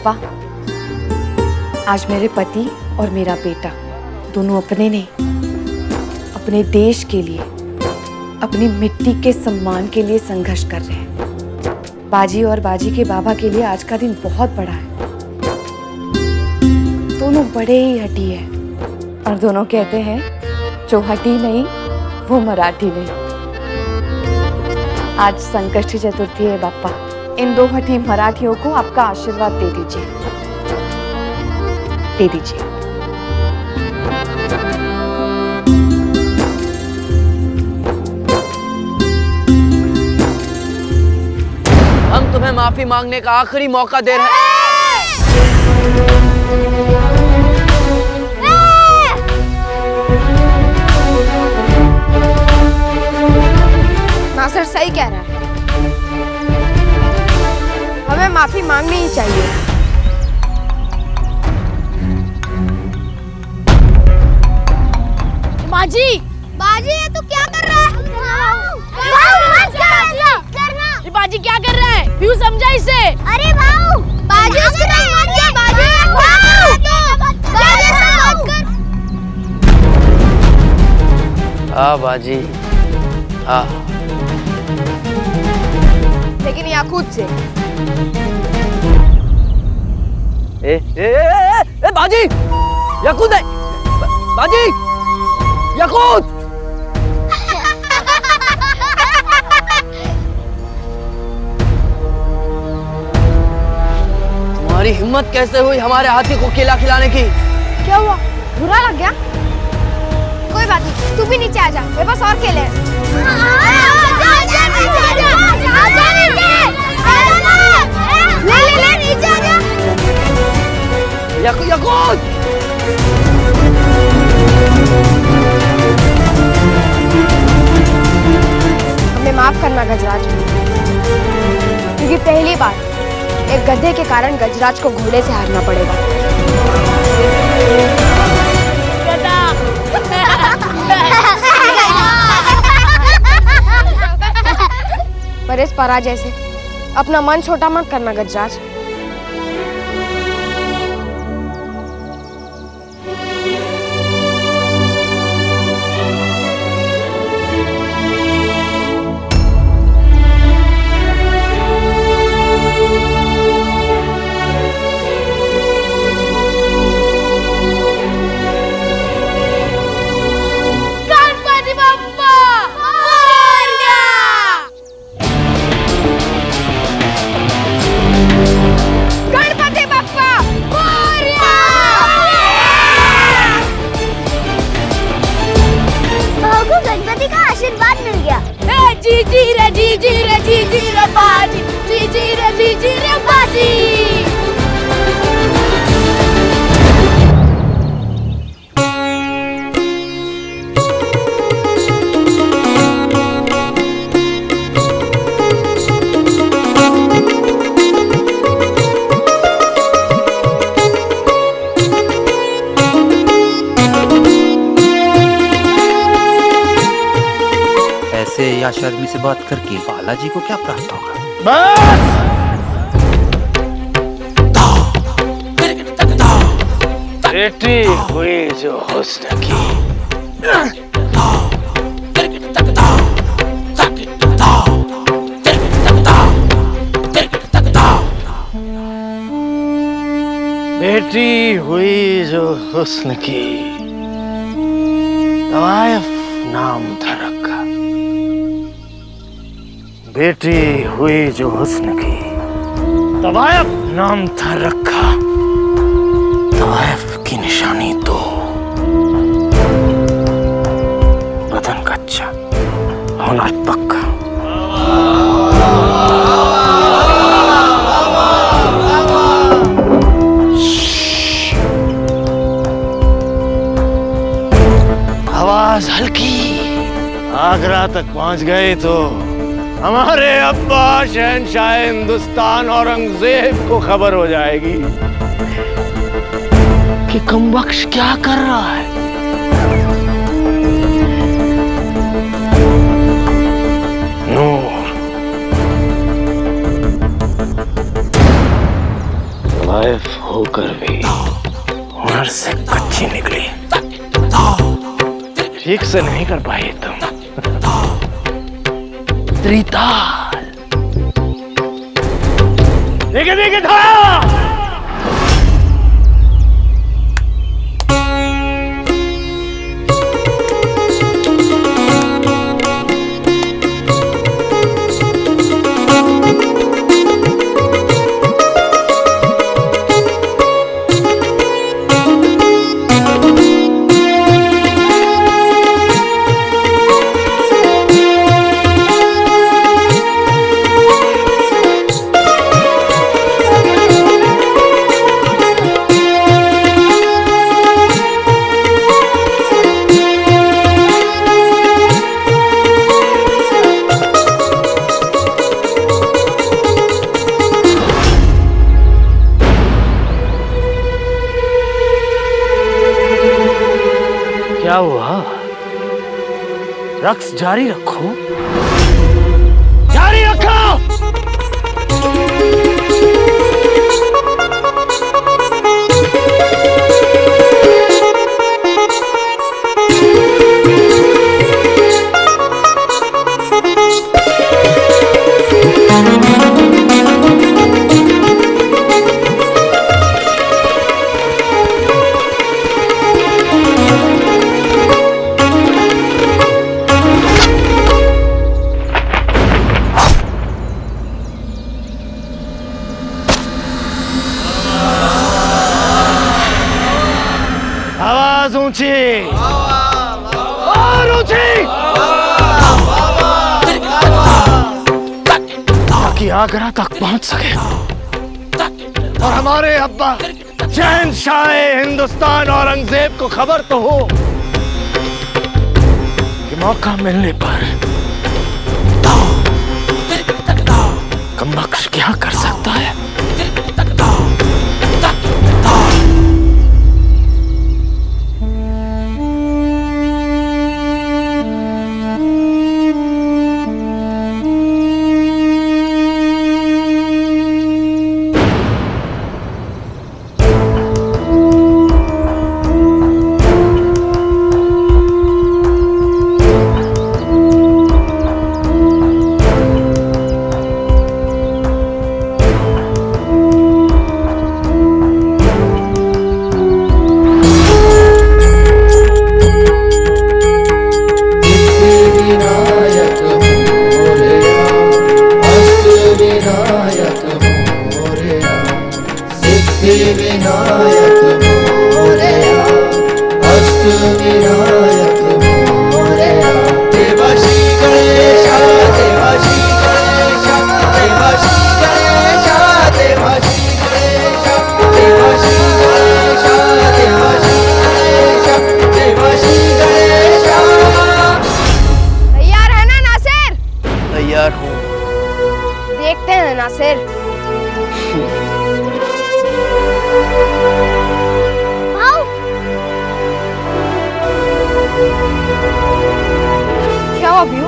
पापा, आज मेरे पति और मेरा बेटा दोनों अपने नहीं, अपने देश के लिए, अपनी मिट्टी के सम्मान के लिए संघर्ष कर रहे हैं। बाजी और बाजी के बाबा के लिए आज का दिन बहुत बड़ा है। दोनों बड़े ही हठी है और दोनों कहते हैं जो हठी नहीं वो मराठी नहीं। आज संकष्टी चतुर्थी है बापा, इन दो हठी मराठियों को आपका आशीर्वाद दे दीजिए, दे दीजिए। हम तुम्हें माफी मांगने का आखिरी मौका दे रहे हैं। नासिर सही कह रहा है, हमें माफी मांगनी ही चाहिए। बाजी, बाजी ये तू क्या कर रहा है? ये बाजी क्या कर रहा है? क्यों समझा इसे? अरे भाऊ, बाजी से नहीं मत जा, बाजी आ बाजी आ। लेकिन याकूत से। ए बाजी, याकूत है। बाजी, याकूत। तुम्हारी हिम्मत कैसे हुई हमारे हाथी को केला खिलाने की? क्या हुआ? बुरा लग गया? कोई बात नहीं, तू भी नीचे आ जा, मेरे पास और केले हैं। ले नीचे आ जा। याकूत, हमें माफ करना गजराज, क्योंकि पहली बार एक गधे के कारण गजराज को घोड़े से हारना पड़ेगा। पर इस पराजय से अपना मन छोटा मत करना गजराज। या शर्मी से बात करके बालाजी को क्या प्राप्त होगा? बस! बेटी हुई जो हुस्न की, बेटी हुई जो हुस्न की, तवायफ नाम था रखा। बेटी हुई जो हुस्न की, तवायफ नाम था रखा। तवायफ की निशानी तो बदन कच्चा, होना पक्का। आवाज हल्की, आगरा तक पहुंच गए तो हमारे अब्बा शहंशाह हिंदुस्तान औरंगजेब को खबर हो जाएगी कि कमबख्श क्या कर रहा है। नूर, वाइफ होकर भी हुनर से कच्ची निकली। ठीक से नहीं कर पाई तुम। त्रिताल देखे देखे था। क्या हुआ? रक्स जारी रखो, जारी रखो। आवाज ऊंची और ऊंची, ताकि आगरा तक पहुंच सके और हमारे अब्बा शहंशाह हिंदुस्तान औरंगजेब को खबर तो हो कि मौका मिलने पर कमबख्श क्या कर सकता है। देखते हैं नासिर। क्या हुआ अभी?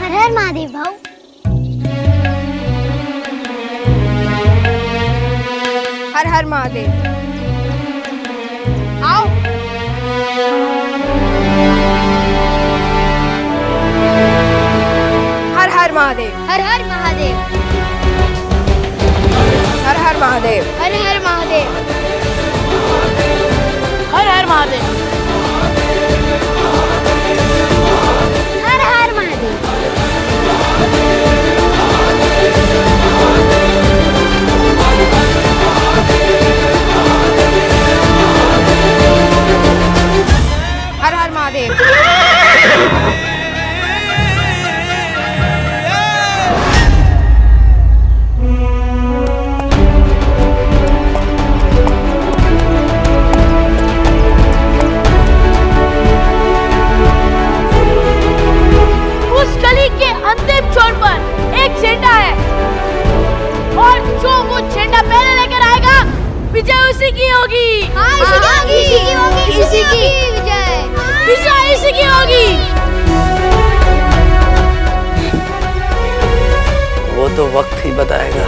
हर हर महादेव भाऊ। हर हर महादेव। आओ। हर हर महादेव। हर हर महादेव। हर हर महादेव। हर हर महादेव। हर हर महादेव। हर हर महादेव। हर हर महादेव। विजय उसी की होगी। हाँ, इसी की होगी, इसी की विजय, विजय इसी की होगी। वो तो वक्त ही बताएगा।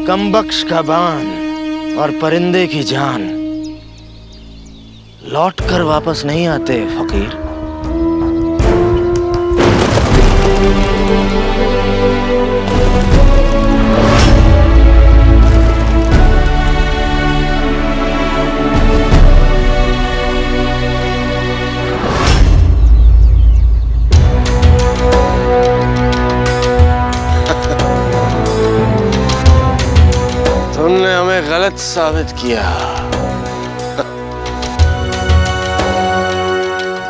कमबख्श का बान और परिंदे की जान लौट कर वापस नहीं आते फकीर। तुमने हमें गलत साबित किया।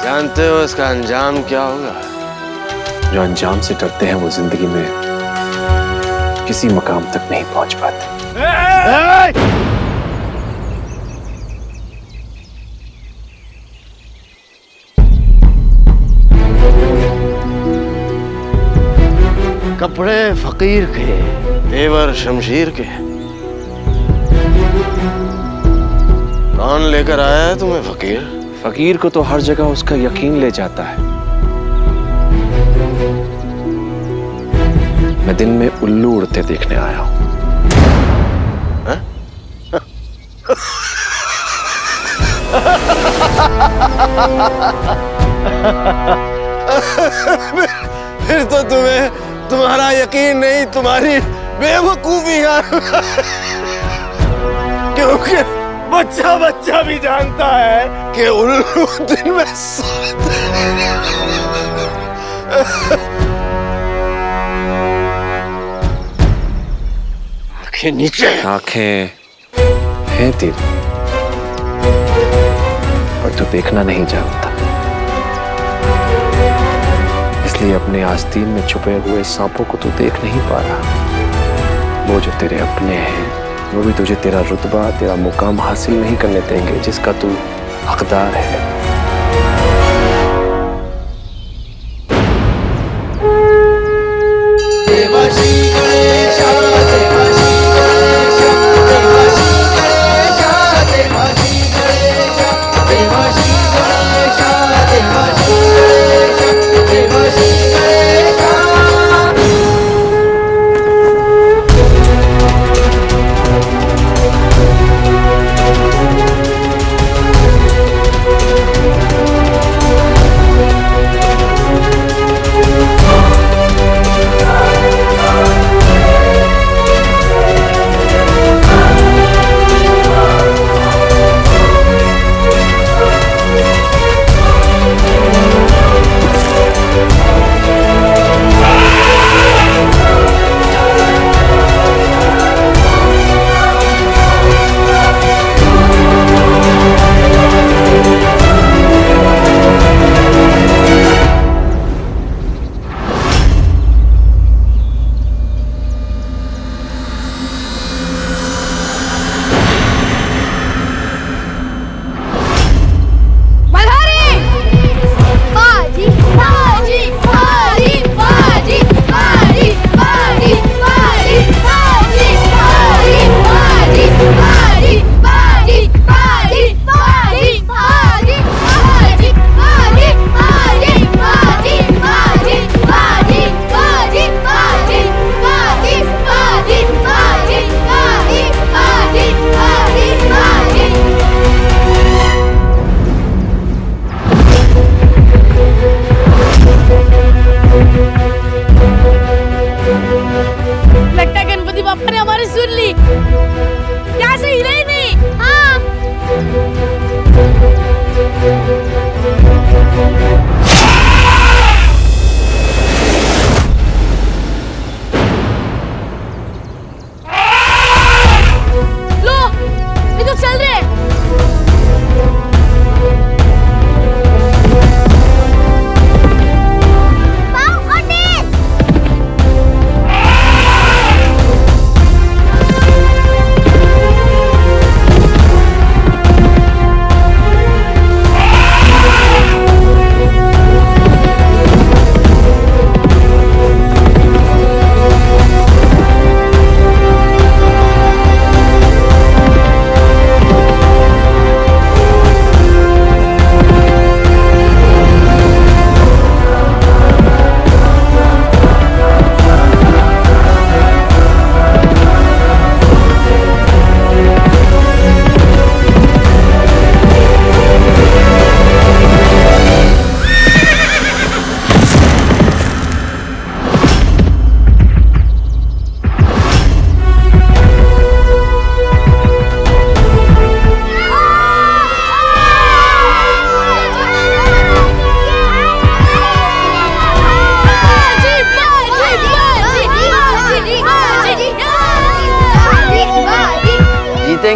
जानते हो इसका अंजाम क्या होगा? जो अंजाम से डरते हैं वो जिंदगी में किसी मकाम तक नहीं पहुंच पाते। कपड़े फकीर के, तेवर शमशीर के। कौन लेकर आया है तुम्हें फकीर? फकीर को तो हर जगह उसका यकीन ले जाता है। मैं दिन में उल्लू उड़ते देखने आया हूं। फिर तो तुम्हें तुम्हारा यकीन नहीं, तुम्हारी बेवकूफी है। क्योंकि बच्चा बच्चा भी जानता है कि उल्लू दिन में सोते हैं। आंखें नीचे। आंखें हैं तेरी, और तू देखना नहीं जानता, इसलिए अपने आस्तीन में छुपे हुए सांपों को तू देख नहीं पा रहा। वो जो तेरे अपने हैं वो भी तुझे तेरा रुतबा, तेरा मुकाम हासिल नहीं करने देंगे जिसका तू हकदार है।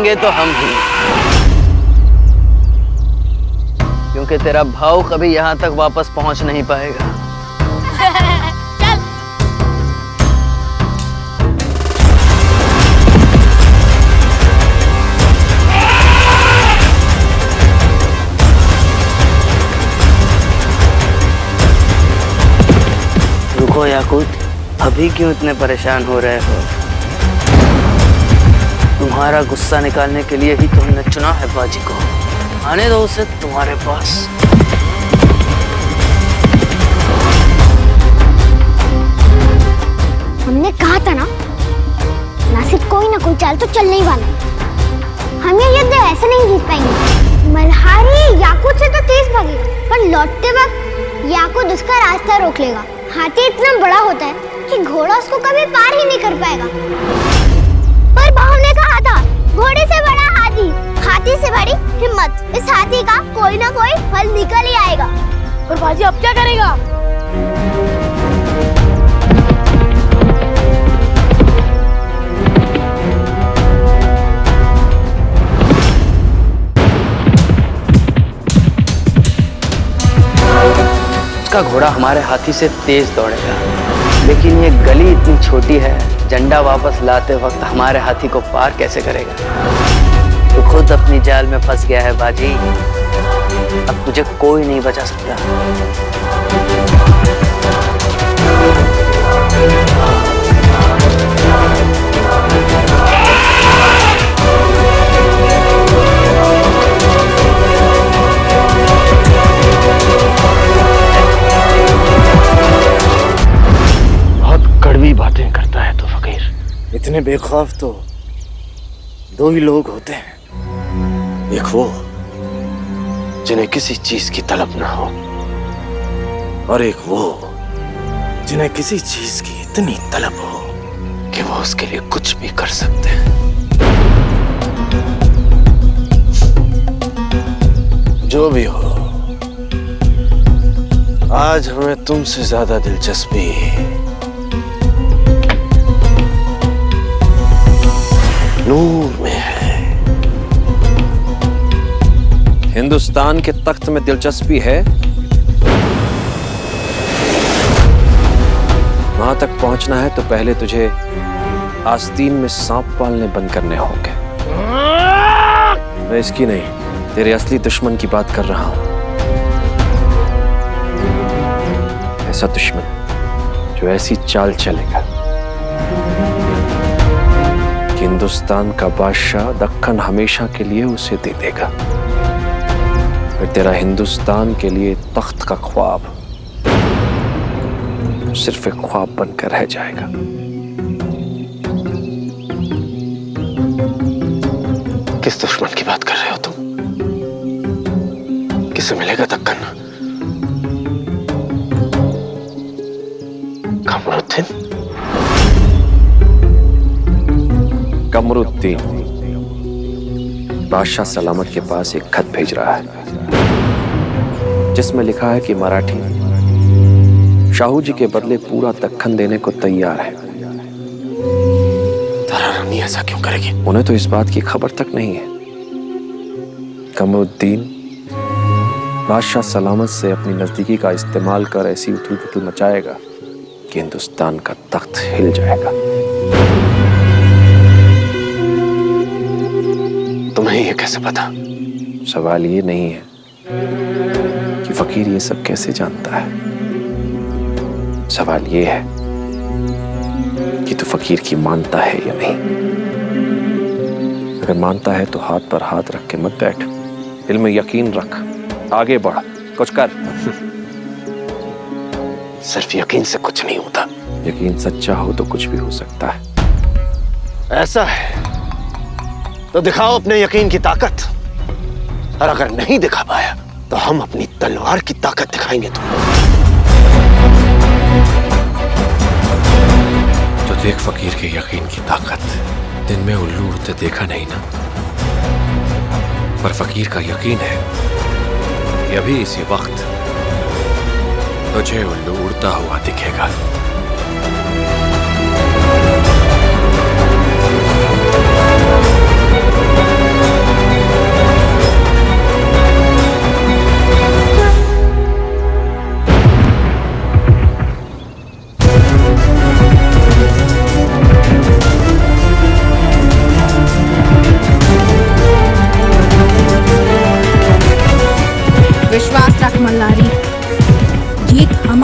बचेंगे तो हम ही, क्योंकि तेरा भाव कभी यहाँ तक वापस पहुंच नहीं पाएगा। चल। रुको याकूत, अभी क्यों इतने परेशान हो रहे हो? तुम्हारा गुस्सा निकालने के लिए ही तो हमने चुना है बाजी को। आने दो उसे तुम्हारे पास। हमने कहा था ना, नासिर कोई ना कोई चाल तो चलने ही वाला। हम ये युद्ध ऐसे नहीं जीत पाएंगे। मल्हारी याकूत से तो तेज भागेगा, पर लौटते वक्त याकूत उसका रास्ता रोक लेगा। हाथी इतना बड़ा होता है कि घोड़ा उसको कभी पार ही नहीं कर पाएगा। पर भाव ने कहा था, घोड़े से बड़ा हाथी, हाथी से बड़ी हिम्मत। इस हाथी का कोई ना कोई हल निकल ही आएगा। और बाजी अब क्या करेगा? उसका घोड़ा हमारे हाथी से तेज दौड़ेगा, लेकिन ये गली इतनी छोटी है, झंडा वापस लाते वक्त हमारे हाथी को पार कैसे करेगा? तो खुद अपनी जाल में फंस गया है बाजी। अब तुझे कोई नहीं बचा सकता। कड़वी बातें करता है तो फकीर। इतने बेखौफ तो दो ही लोग होते हैं, एक वो जिन्हें किसी चीज की तलब ना हो, और एक वो जिन्हें किसी चीज की इतनी तलब हो कि वो उसके लिए कुछ भी कर सकते हैं। जो भी हो, आज हमें तुमसे ज्यादा दिलचस्पी नूर में है। हिंदुस्तान के तख्त में दिलचस्पी है? वहां तक पहुंचना है तो पहले तुझे आस्तीन में सांप पालने बंद करने होंगे। मैं इसकी नहीं, तेरे असली दुश्मन की बात कर रहा हूं। ऐसा दुश्मन जो ऐसी चाल चलेगा कि हिंदुस्तान का बादशाह दक्कन हमेशा के लिए उसे दे देगा। फिर तेरा हिंदुस्तान के लिए तख्त का ख्वाब सिर्फ एक ख्वाब बनकर रह जाएगा। किस दुश्मन की बात कर रहे हो तुम? किसे मिलेगा दक्कन? कमरुद्दीन? कमरुद्दीन बादशाह सलामत के पास एक खत भेज रहा है जिसमें लिखा है कि मराठी शाहू जी के बदले पूरा दक्कन देने को तैयार है। तारा रानी ऐसा क्यों करेगी? उन्हें तो इस बात की खबर तक नहीं है। कमरुद्दीन बादशाह सलामत से अपनी नजदीकी का इस्तेमाल कर ऐसी उथल पुथल मचाएगा कि हिंदुस्तान का तख्त हिल जाएगा। तुम्हें ये कैसे पता? सवाल ये नहीं है कि फकीर ये सब कैसे जानता है, सवाल ये है कि तू फकीर की मानता है या नहीं। अगर मानता है तो हाथ पर हाथ रख के मत बैठ, दिल में यकीन रख, आगे बढ़, कुछ कर। सिर्फ यकीन से कुछ नहीं होता। यकीन सच्चा हो तो कुछ भी हो सकता है। ऐसा है तो दिखाओ अपने यकीन की ताकत, और अगर नहीं दिखा पाया तो हम अपनी तलवार की ताकत दिखाएंगे तुम्हें। तो देख फकीर के यकीन की ताकत। दिन में उल्लू उड़ते देखा नहीं ना, पर फकीर का यकीन है कि अभी इसी वक्त तुझे उल्लू उड़ता हुआ दिखेगा।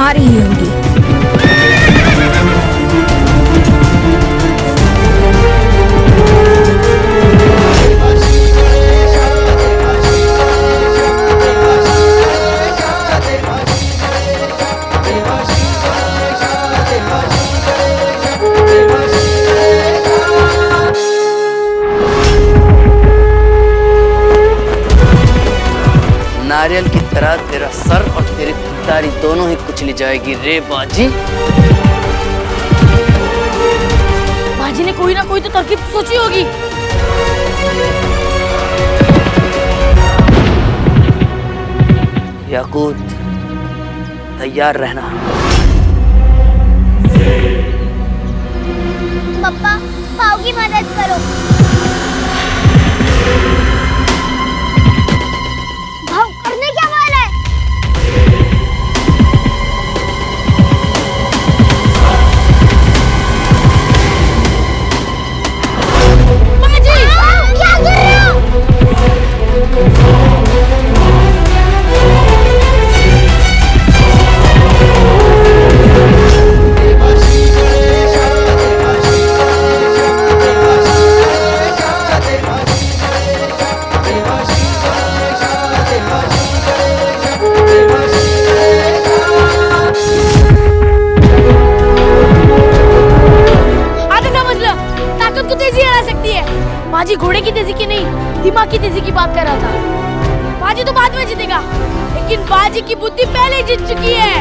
तुम्हारी ही होगी। नारियल की तरह तेरा सर और तेरी खुददारी दोनों ही कुचली जाएगी रे बाजी। बाजी ने कोई ना कोई तो तरकीब सोची होगी। याकूत, तैयार रहना। पापा, पाव की मदद करो। भाव करने क्या वाला है? बाजी! क्या कर रहे हो? बाजी घोड़े की तेजी की नहीं, दिमाग की तेजी की बात कर रहा था। बाजी तो बाद में जीतेगा, लेकिन बाजी की बुद्धि पहले जीत चुकी है।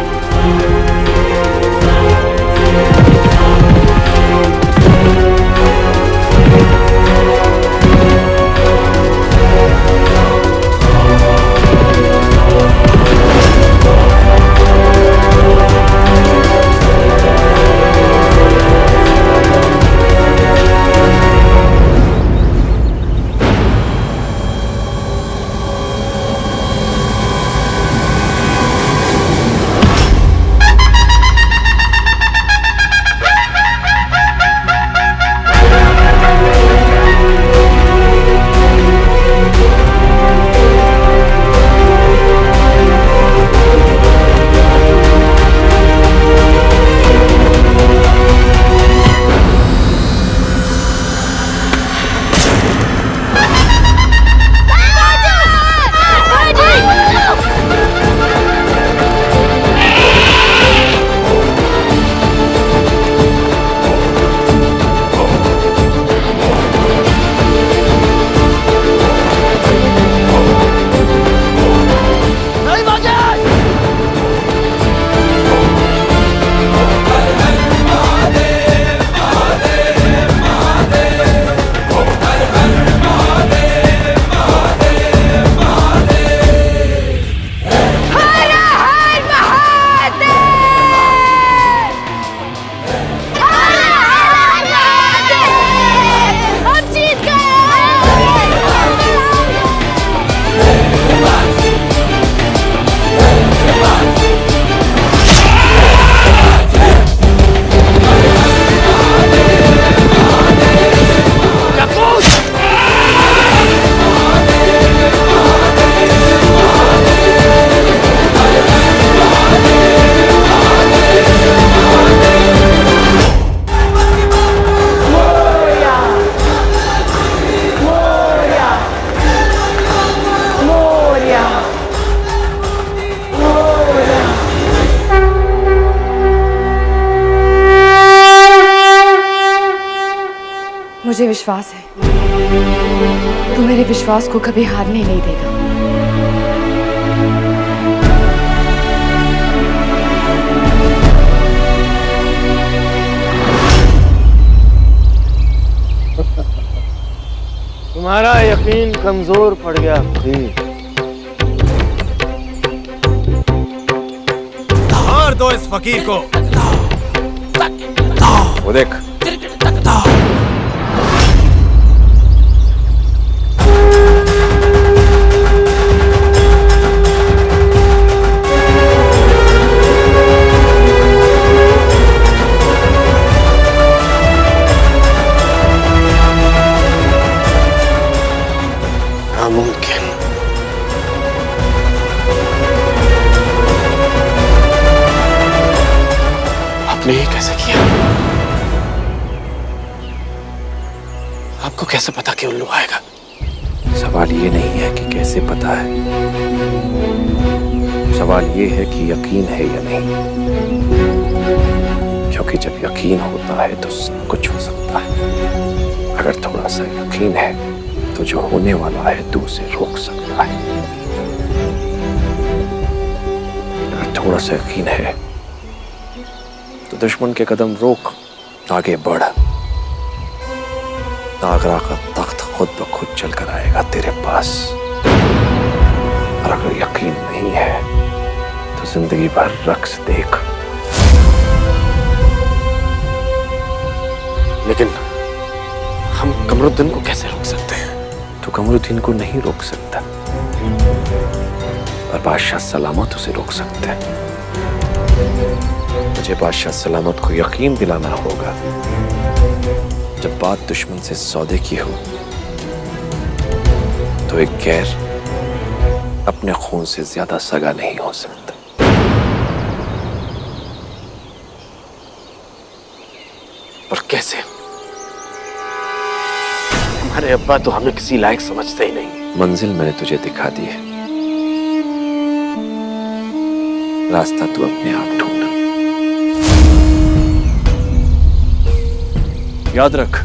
मुझे विश्वास है तू मेरे विश्वास को कभी हारने नहीं देगा। तुम्हारा यकीन कमजोर पड़ गया फकीर। मार दो इस फकीर को। वो देख, नामुमकिन। आपने ये कैसे किया? आपको कैसे पता कि उल्लू आएगा? सवाल ये नहीं है कि कैसे पता है, सवाल ये है कि यकीन है या नहीं। क्योंकि जब यकीन होता है तो सब कुछ हो सकता है। अगर थोड़ा सा यकीन है तो जो होने वाला है तू उसे रोक सकता है। अगर थोड़ा सा यकीन है तो दुश्मन के कदम रोक, आगे बढ़। आगरा का तख्त खुद ब खुद चल कर आएगा तेरे पास। और अगर यकीन नहीं है तो जिंदगी भर रक्स देख। लेकिन हम कमरुद्दीन को कैसे रोक सकते हैं? तो कमरुद्दीन को नहीं रोक सकता, पर बादशाह सलामत उसे रोक सकते हैं। मुझे बादशाह सलामत को यकीन दिलाना होगा जब बात दुश्मन से सौदे की हो तो एक गैर अपने खून से ज्यादा सगा नहीं हो सकता। पर कैसे? हमारे अब्बा तो हमें किसी लायक समझते ही नहीं। मंजिल मैंने तुझे दिखा दी है, रास्ता तू अपने आप ढूंढ। याद रख,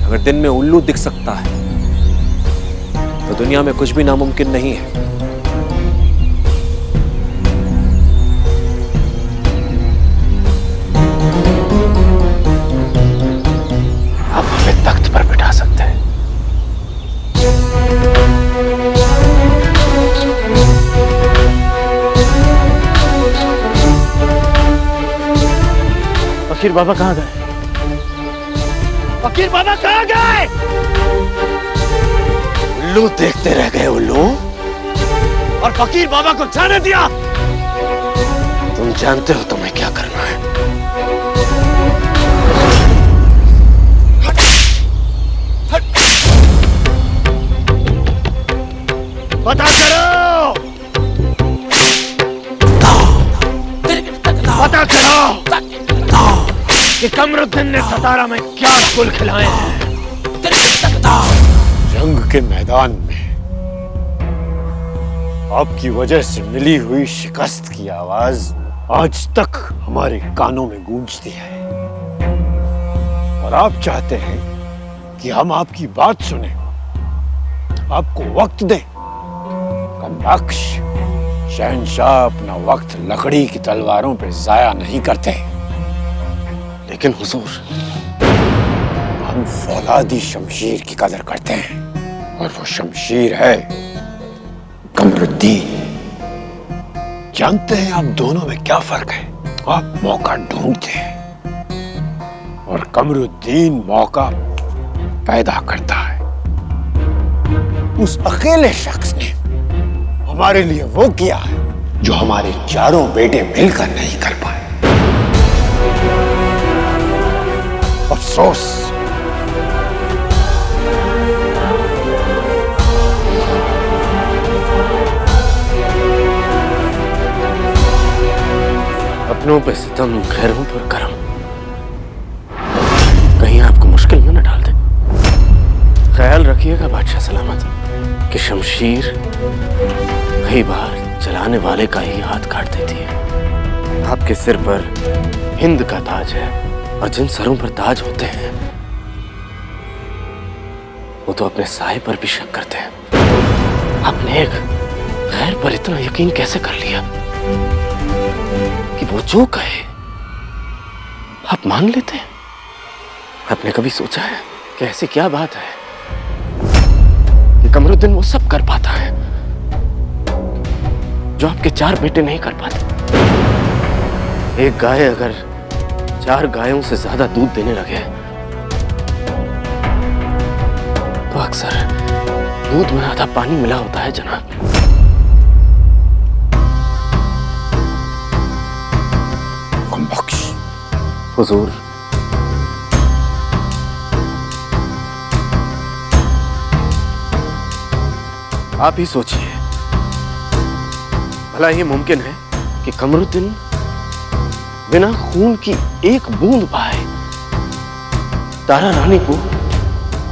अगर दिन में उल्लू दिख सकता है तो दुनिया में कुछ भी नामुमकिन नहीं है। आप हमें तख्त पर बिठा सकते हैं। फकीर बाबा कहाँ गए? फकीर बाबा कहाँ गए? उल्लू देखते रह गए उल्लू, और फकीर बाबा को जाने दिया। तुम जानते हो तुम्हें क्या करना है। पता करो, पता करो कि कमरुद्दीन ने सतारा में क्या गुल खिलाए हैं। जंग के मैदान में आपकी वजह से मिली हुई शिकस्त की आवाज आज तक हमारे कानों में गूंजती है, और आप चाहते हैं कि हम आपकी बात सुने, आपको वक्त दें। कमबख्श, शहंशाह अपना वक्त लकड़ी की तलवारों पर जाया नहीं करते। लेकिन हुजूर, हम फौलादी शमशीर की कदर करते हैं, और वो शमशीर है कमरुद्दीन। जानते हैं आप दोनों में क्या फर्क है? आप मौका ढूंढते हैं और कमरुद्दीन मौका पैदा करता है। उस अकेले शख्स ने हमारे लिए वो किया है जो हमारे चारों बेटे मिलकर नहीं कर पाए। अफसोस। अपनों पे सितम, गैरों पर करम, कहीं आपको मुश्किल में न डाल दे। ख्याल रखिएगा बादशाह सलामत कि शमशीर कई बार चलाने वाले का ही हाथ काट देती है। आपके सिर पर हिंद का ताज है, और जिन सरों पर ताज होते हैं वो तो अपने साए पर भी शक करते हैं। आपने एक गैर पर इतना यकीन कैसे कर लिया कि वो जो कहे आप मान लेते हैं? आपने कभी सोचा है कि ऐसी क्या बात है कि कमरुद्दीन वो सब कर पाता है जो आपके 4 बेटे नहीं कर पाते? एक गाय अगर 4 गायों से ज्यादा दूध देने लगे तो अक्सर दूध में आधा पानी मिला होता है जनाब। कमबख्श। हुजूर, आप ही सोचिए, भला ये मुमकिन है कि कमरुद्दीन बिना खून की एक बूंद बहाए तारा रानी को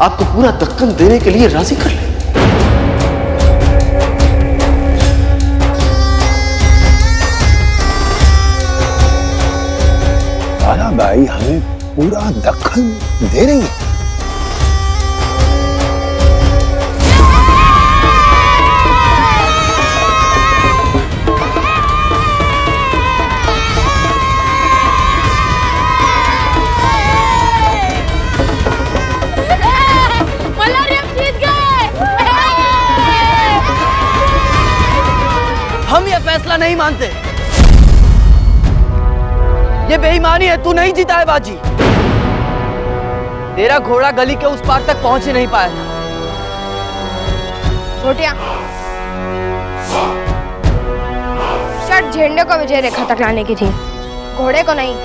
आपको पूरा दक्कन देने के लिए राजी कर ले। ताराबाई हमें पूरा दक्कन दे रही है। हम ये फैसला नहीं मानते। ये बेईमानी है, तू नहीं जीता है बाजी। तेरा घोड़ा गली के उस पार तक पहुंच ही नहीं पाया था। घोटिया, शर्ट झंडे को विजय रेखा तक लाने की थी, घोड़े को नहीं।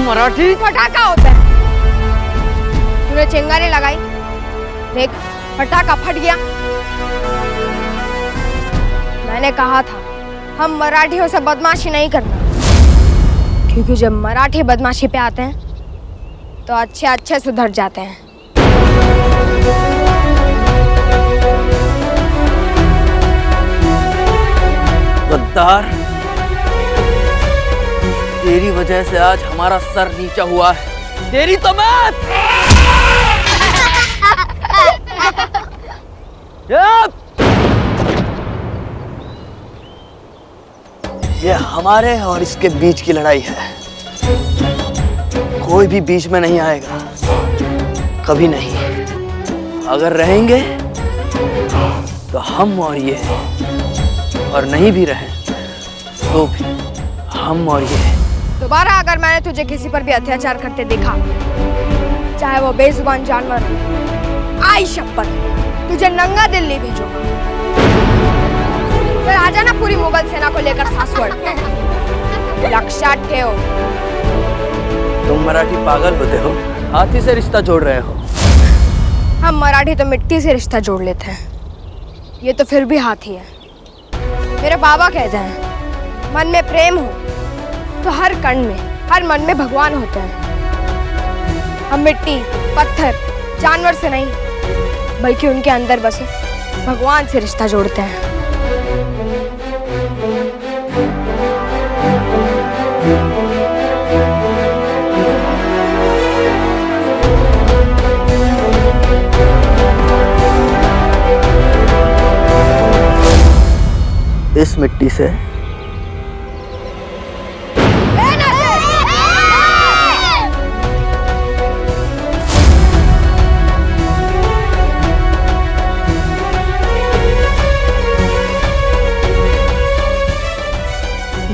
मराठी पटाखा होता है। तूने चिंगारी लगाई, देख पटाखा फट गया। मैंने कहा था हम मराठियों से बदमाशी नहीं करना, क्योंकि जब मराठी बदमाशी पे आते हैं तो अच्छे अच्छे सुधर जाते हैं। गद्दार, तेरी वजह से आज हमारा सर नीचा हुआ है। तेरी तो मौत। ये हमारे और इसके बीच की लड़ाई है। कोई भी बीच में नहीं आएगा, कभी नहीं। अगर रहेंगे तो हम और ये, और नहीं भी रहे तो भी हम और ये। दोबारा अगर मैंने तुझे किसी पर भी अत्याचार करते देखा, चाहे वो बेजुबान जानवर, आई शपथ तुझे नंगा दिल्ली भेजूंगा। फिर आ जाना पूरी मुगल सेना को लेकर सासवड़। लक्षात ठेव। तुम मराठी पागल होते हो, हाथी से रिश्ता जोड़ रहे हो। हम मराठी तो मिट्टी से रिश्ता जोड़ लेते हैं, ये तो फिर भी हाथी है। मेरे बाबा कहते हैं मन में प्रेम हो तो हर कण में, हर मन में भगवान होते हैं। हम मिट्टी, पत्थर, जानवर से नहीं, बल्कि उनके अंदर बसे भगवान से रिश्ता जोड़ते हैं। इस मिट्टी से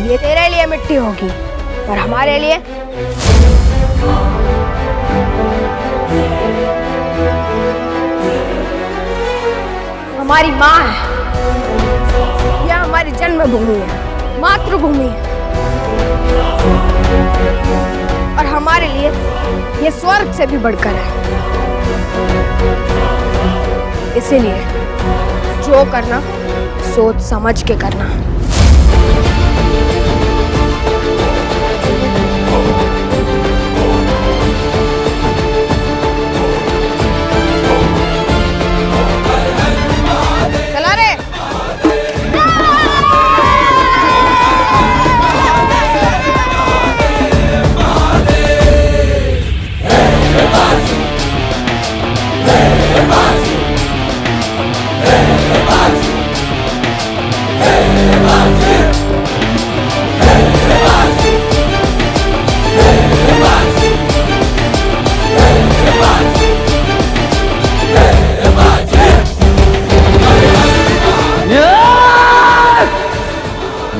ये तेरे लिए मिट्टी होगी, पर हमारे लिए हमारी माँ है। यह हमारी जन्मभूमि है, मातृभूमि है, और हमारे लिए ये स्वर्ग से भी बढ़कर है। इसीलिए जो करना सोच समझ के करना।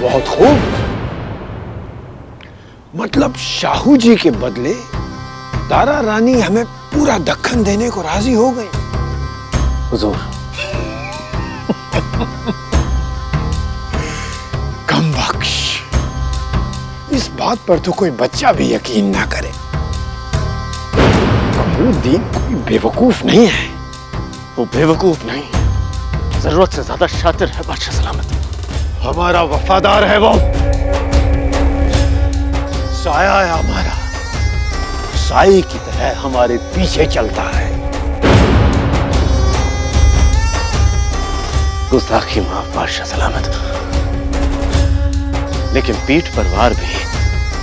बहुत खूब। मतलब शाहू जी के बदले तारा रानी हमें पूरा दक्कन देने को राजी हो गई। हुजूर, बात पर तो कोई बच्चा भी यकीन ना करे। कमरुद्दीन कोई बेवकूफ नहीं है। वो बेवकूफ नहीं, जरूरत से ज्यादा शातिर है बादशाह सलामत। हमारा वफादार है वो, साया है हमारा, साई की तरह हमारे पीछे चलता है। गुस्ताखी माफ बादशाह सलामत, लेकिन पीठ पर वार भी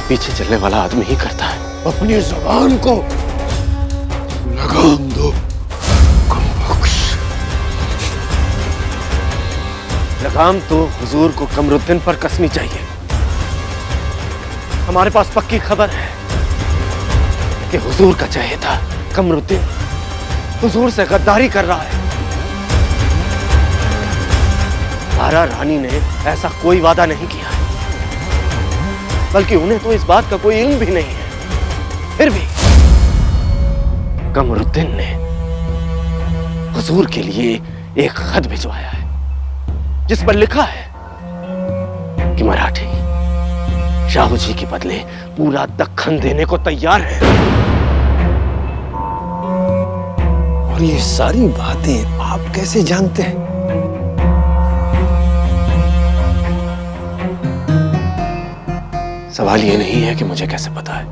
पीछे चलने वाला आदमी ही करता है। अपनी जुबान को लगाम दो। लगाम तो हुजूर को कमरुद्दीन पर कसनी चाहिए। हमारे पास पक्की खबर है कि हुजूर का चहेता कमरुद्दीन हुजूर से गद्दारी कर रहा है। तारा रानी ने ऐसा कोई वादा नहीं किया है, बल्कि उन्हें तो इस बात का कोई इल्म भी नहीं है। फिर भी कमरुद्दीन ने हुजूर के लिए एक खत भिजवाया है, जिस पर लिखा है कि मराठी शाहू जी के बदले पूरा दक्खन देने को तैयार है। और ये सारी बातें आप कैसे जानते हैं? सवाल ये नहीं है कि मुझे कैसे पता है,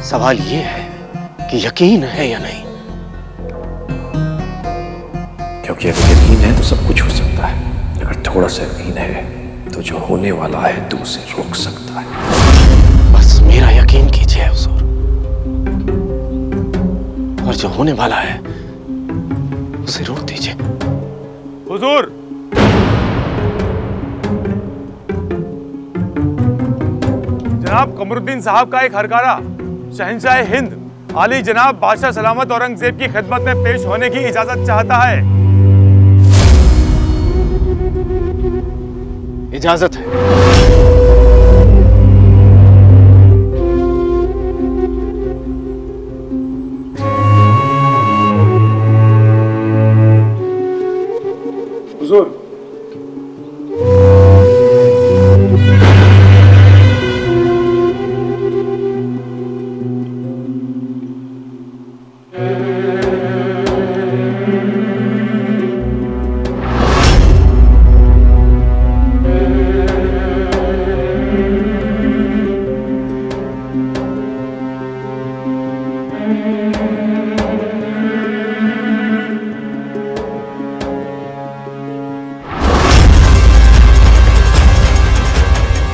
सवाल ये है कि यकीन है या नहीं। क्योंकि अगर यकीन है तो सब कुछ हो सकता है, अगर थोड़ा सा यकीन है तो जो होने वाला है तो उसे रोक सकता है। बस मेरा यकीन कीजिए हुजूर, और जो होने वाला है उसे रोक दीजिए। हुजूर, जनाब कमरुद्दीन साहब का एक हरकारा शहंशाह हिंद आली जनाब बादशाह सलामत औरंगजेब की खिदमत में पेश होने की इजाजत चाहता है। इजाजत है। हुजूर,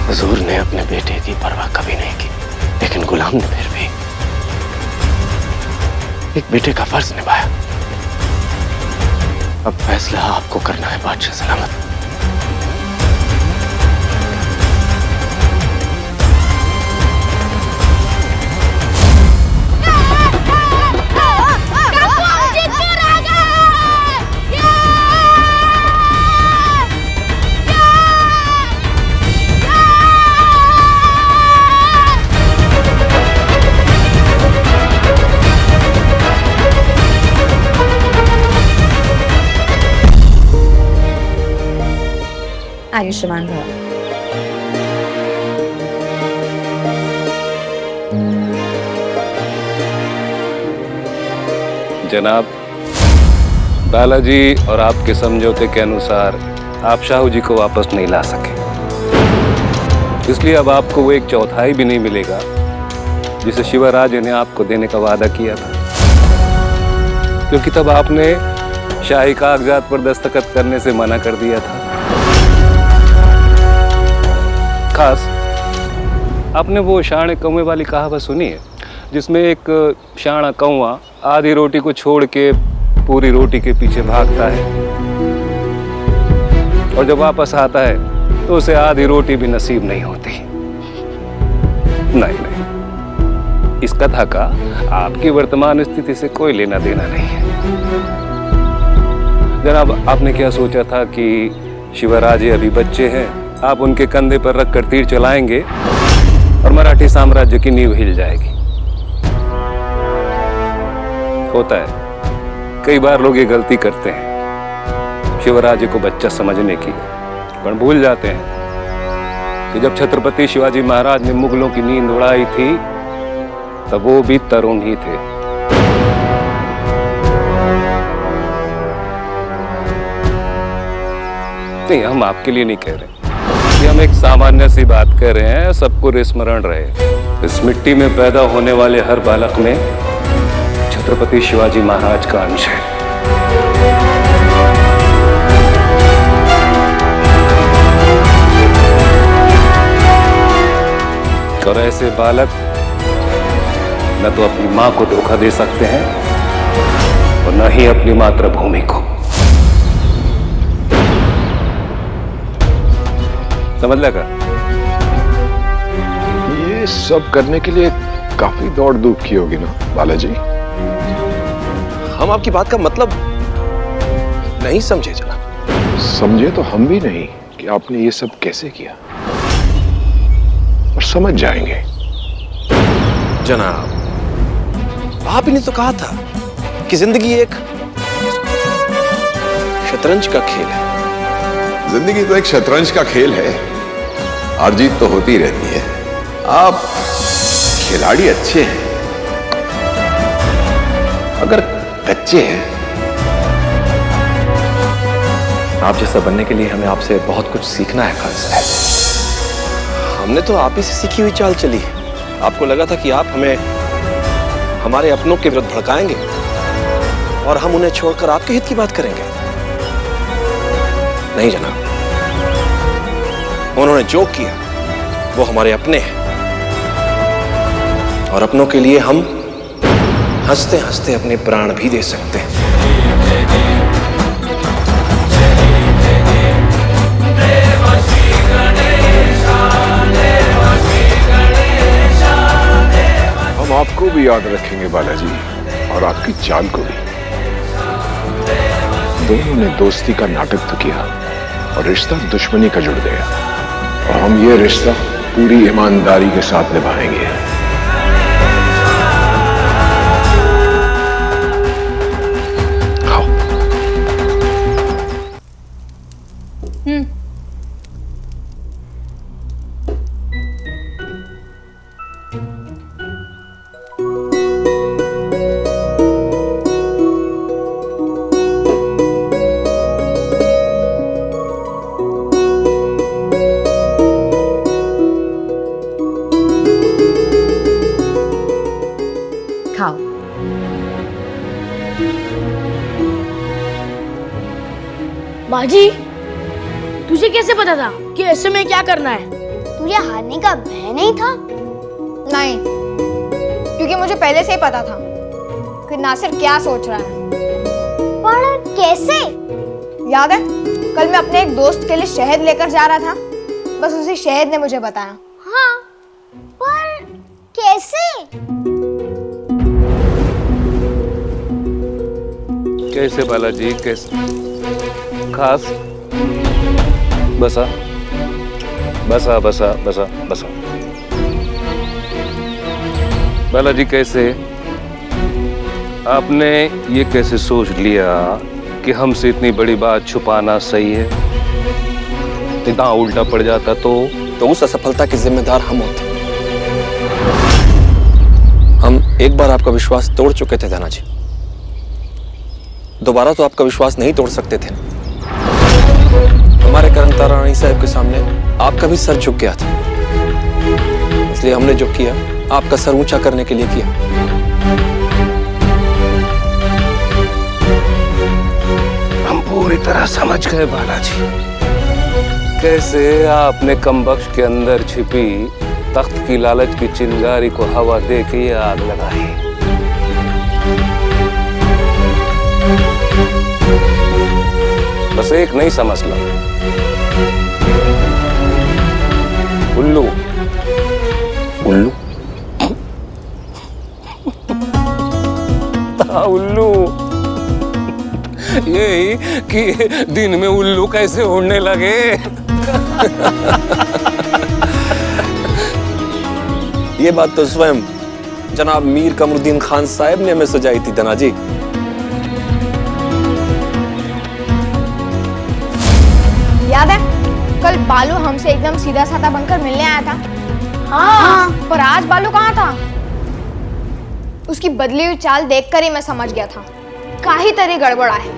हुजूर ने अपने बेटे की परवाह कभी नहीं की, लेकिन गुलाम ने फिर भी एक बेटे का फर्ज निभाया। अब फैसला आपको करना है बादशाह सलामत। आयुष्मान भव। जनाब, बालाजी और आपके समझौते के अनुसार आप शाहू जी को वापस नहीं ला सके, इसलिए अब आपको वो 1/4 भी नहीं मिलेगा जिसे शिवराज ने आपको देने का वादा किया था, क्योंकि तब आपने शाही कागजात पर दस्तखत करने से मना कर दिया था। खास आपने वो शाण कौवे वाली कहावत सुनी है, जिसमें एक शाणा कौवा आधी रोटी को छोड़ के पूरी रोटी के पीछे भागता है और जब वापस आता है तो उसे आधी रोटी भी नसीब नहीं होती। नहीं, इस कथा का आपकी वर्तमान स्थिति से कोई लेना देना नहीं है। जनाब, आपने क्या सोचा था कि शिवराज अभी बच्चे हैं, आप उनके कंधे पर रखकर तीर चलाएंगे और मराठी साम्राज्य की नींव हिल जाएगी। होता है, कई बार लोग ये गलती करते हैं शिवराज को बच्चा समझने की, पर भूल जाते हैं कि जब छत्रपति शिवाजी महाराज ने मुगलों की नींद उड़ाई थी तब वो भी तरुण ही थे। नहीं, हम आपके लिए नहीं कह रहे कि हम एक सामान्य सी बात कर रहे हैं, सबको स्मरण रहे। इस मिट्टी में पैदा होने वाले हर बालक में छत्रपति शिवाजी महाराज का अंश है। और ऐसे बालक न तो अपनी मां को धोखा दे सकते हैं और न ही अपनी मातृभूमि को। समझ लगा? ये सब करने के लिए काफी दौड़ धूप की होगी ना बालाजी? हम आपकी बात का मतलब नहीं समझे जनाब। समझे तो हम भी नहीं कि आपने ये सब कैसे किया, और समझ जाएंगे। जनाब, आप ही ने तो कहा था कि जिंदगी एक शतरंज का खेल है। जिंदगी तो एक शतरंज का खेल है, हार जीत तो होती रहती है। आप खिलाड़ी अच्छे हैं, अगर कच्चे हैं। आप जैसा बनने के लिए हमें आपसे बहुत कुछ सीखना है खान साहब। हमने तो आप ही से सीखी हुई चाल चली है। आपको लगा था कि आप हमें हमारे अपनों के विरुद्ध भड़काएंगे और हम उन्हें छोड़कर आपके हित की बात करेंगे। नहीं जनाब, उन्होंने जो किया वो हमारे अपने हैं और अपनों के लिए हम हंसते हंसते अपने प्राण भी दे सकते हैं। हम आपको भी याद रखेंगे बालाजी, और आपकी चाल को भी। दोनों ने दोस्ती का नाटक तो किया और रिश्ता दुश्मनी का जुड़ गया, और हम ये रिश्ता पूरी ईमानदारी के साथ निभाएंगे। खाओ। बाजी, तुझे कैसे पता था कि ऐसे में क्या करना है? तुझे हारने का भय नहीं था? नहीं, क्योंकि मुझे पहले से ही पता था कि नासिर क्या सोच रहा है। पर कैसे? याद है, कल मैं अपने एक दोस्त के लिए शहद लेकर जा रहा था, बस उसी शहद ने मुझे बताया। हाँ, पर कैसे? कैसे बालाजी, कैसे? खास बसा बसा बसा बसा बसा। बालाजी, कैसे आपने ये कैसे सोच लिया कि हमसे इतनी बड़ी बात छुपाना सही है? इतना उल्टा पड़ जाता तो उस असफलता के जिम्मेदार हम होते। हम एक बार आपका विश्वास तोड़ चुके थे धना जी, दोबारा तो आपका विश्वास नहीं तोड़ सकते थे। हमारे करणतारा रानी साहब के सामने आपका भी सर झुक गया था, इसलिए हमने जो किया आपका सर ऊंचा करने के लिए किया। हम पूरी तरह समझ गए बालाजी, कैसे आपने कमबख्श के अंदर छिपी तख्त की लालच की चिंगारी को हवा दे के ये आग लगाई। बस एक नहीं समझ लो, उल्लू उल्लू उल्लू, यही कि दिन में उल्लू कैसे उड़ने लगे। ये बात तो स्वयं जनाब मीर कमरुद्दीन खान साहब ने हमें सुझाई थी धना जी। याद है, कल बालू हमसे एकदम सीधा साधा बनकर मिलने आया था। हाँ। पर आज बालू कहाँ था? उसकी बदली हुई चाल देखकर ही मैं समझ गया था काहे तरह गड़बड़ा है।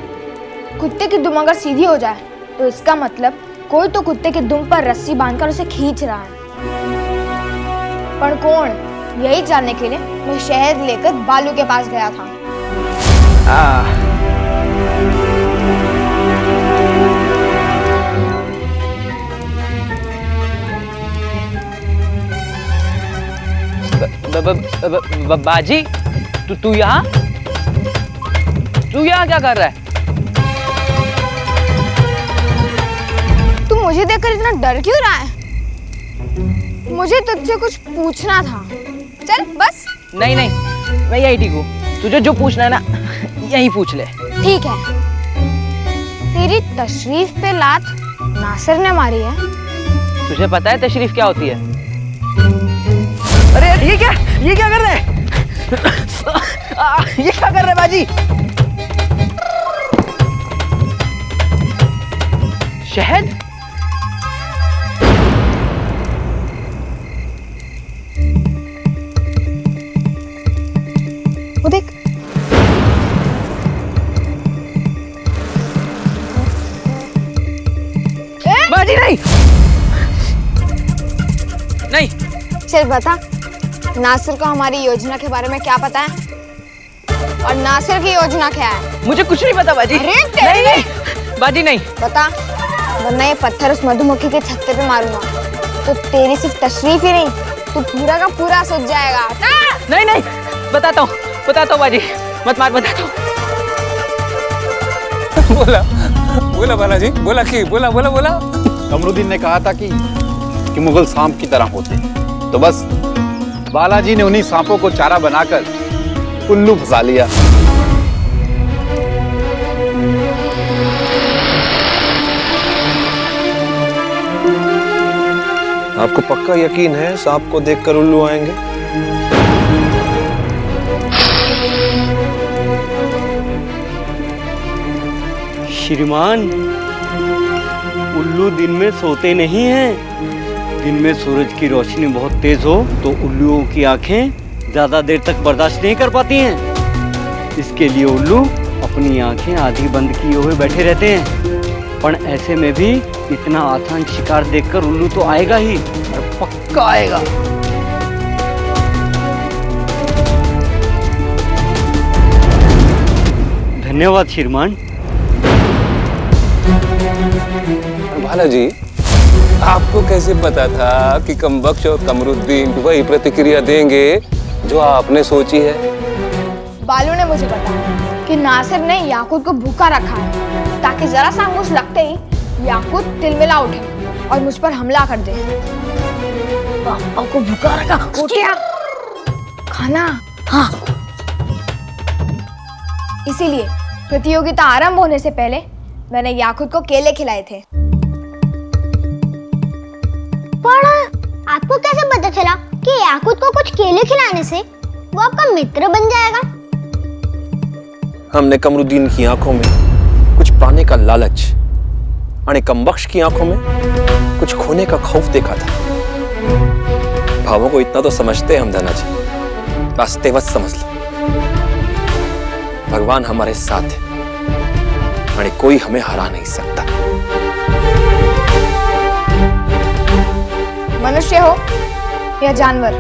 कुत्ते की दुम अगर सीधी हो जाए तो इसका मतलब कोई तो कुत्ते के दुम पर रस्सी बांधकर उसे खींच रहा है। पर कौन? यही जानने के लिए मैं शहद लेकर बालू के पास गया था। बाजी, तू यहाँ क्या कर रहा है? तू मुझे देखकर इतना डर क्यों रहा है? मुझे तुझसे कुछ पूछना था। चल बस। नहीं, मैं यही ठीक हूँ। तुझे जो पूछना है ना यही पूछ ले। ठीक है। तेरी तशरीफ पे लात नासिर ने मारी है। तुझे पता है तशरीफ क्या होती है? अरे ये क्या कर रहे हैं? ये क्या कर रहे हैं बाजी? शहद? वो देख। बाजी नहीं। चल बता, नासिर को हमारी योजना के बारे में क्या पता है? और नासिर की योजना क्या है? मुझे कुछ नहीं पता बाजी। नहीं बाजी नहीं। बता, वरना ये पत्थर उस मधुमक्खी के छत्ते पे मारूंगा तो तेरी सिर्फ तशरीफ ही नहीं, तू पूरा का पूरा सूझ जाएगा। नहीं बताता हूँ बाजी, मत मार, बताता हूँ। बोला बालाजी, बोला कमरुद्दीन ने कहा था कि मुगल सांप की तरह होते हैं, तो बस बालाजी ने उन्हीं सांपों को चारा बनाकर उल्लू फंसा लिया। आपको पक्का यकीन है सांप को देखकर उल्लू आएंगे? श्रीमान, उल्लू दिन में सोते नहीं हैं। दिन में सूरज की रोशनी बहुत तेज हो तो उल्लुओं की आंखें ज्यादा देर तक बर्दाश्त नहीं कर पाती हैं। इसके लिए उल्लू अपनी आंखें आधी बंद किए हुए बैठे रहते हैं। पर ऐसे में भी इतना आसान शिकार देखकर उल्लू तो आएगा ही, और पक्का आएगा। धन्यवाद श्रीमान। बालाजी, आपको कैसे पता था कि कमबख्श और कमरुद्दीन वही प्रतिक्रिया देंगे जो आपने सोची है? बालू ने मुझे बताया कि नासिर ने याकूत को भूखा रखा है ताकि जरा सा अंगूश लगते ही याकूत तिलमिला उठे और मुझ पर हमला कर दे। पापा को भूखा रखा? क्या खाना? हाँ। इसीलिए प्रतियोगिता आरंभ होने से पहले मैंने याकूत को केले खिलाए थे। पर आपको कैसे पता चला कि याकूत को कुछ केले खिलाने से वो आपका मित्र बन जाएगा? हमने कमरुद्दीन की आंखों में कुछ पाने का लालच और कमबख्श की आंखों में कुछ खोने का खौफ देखा था। भावों को इतना तो समझते हैं हम धना जी, वास्तवत समझ लो। भगवान हमारे साथ है, और कोई हमें हरा नहीं सकता। मनुष्य हो या जानवर,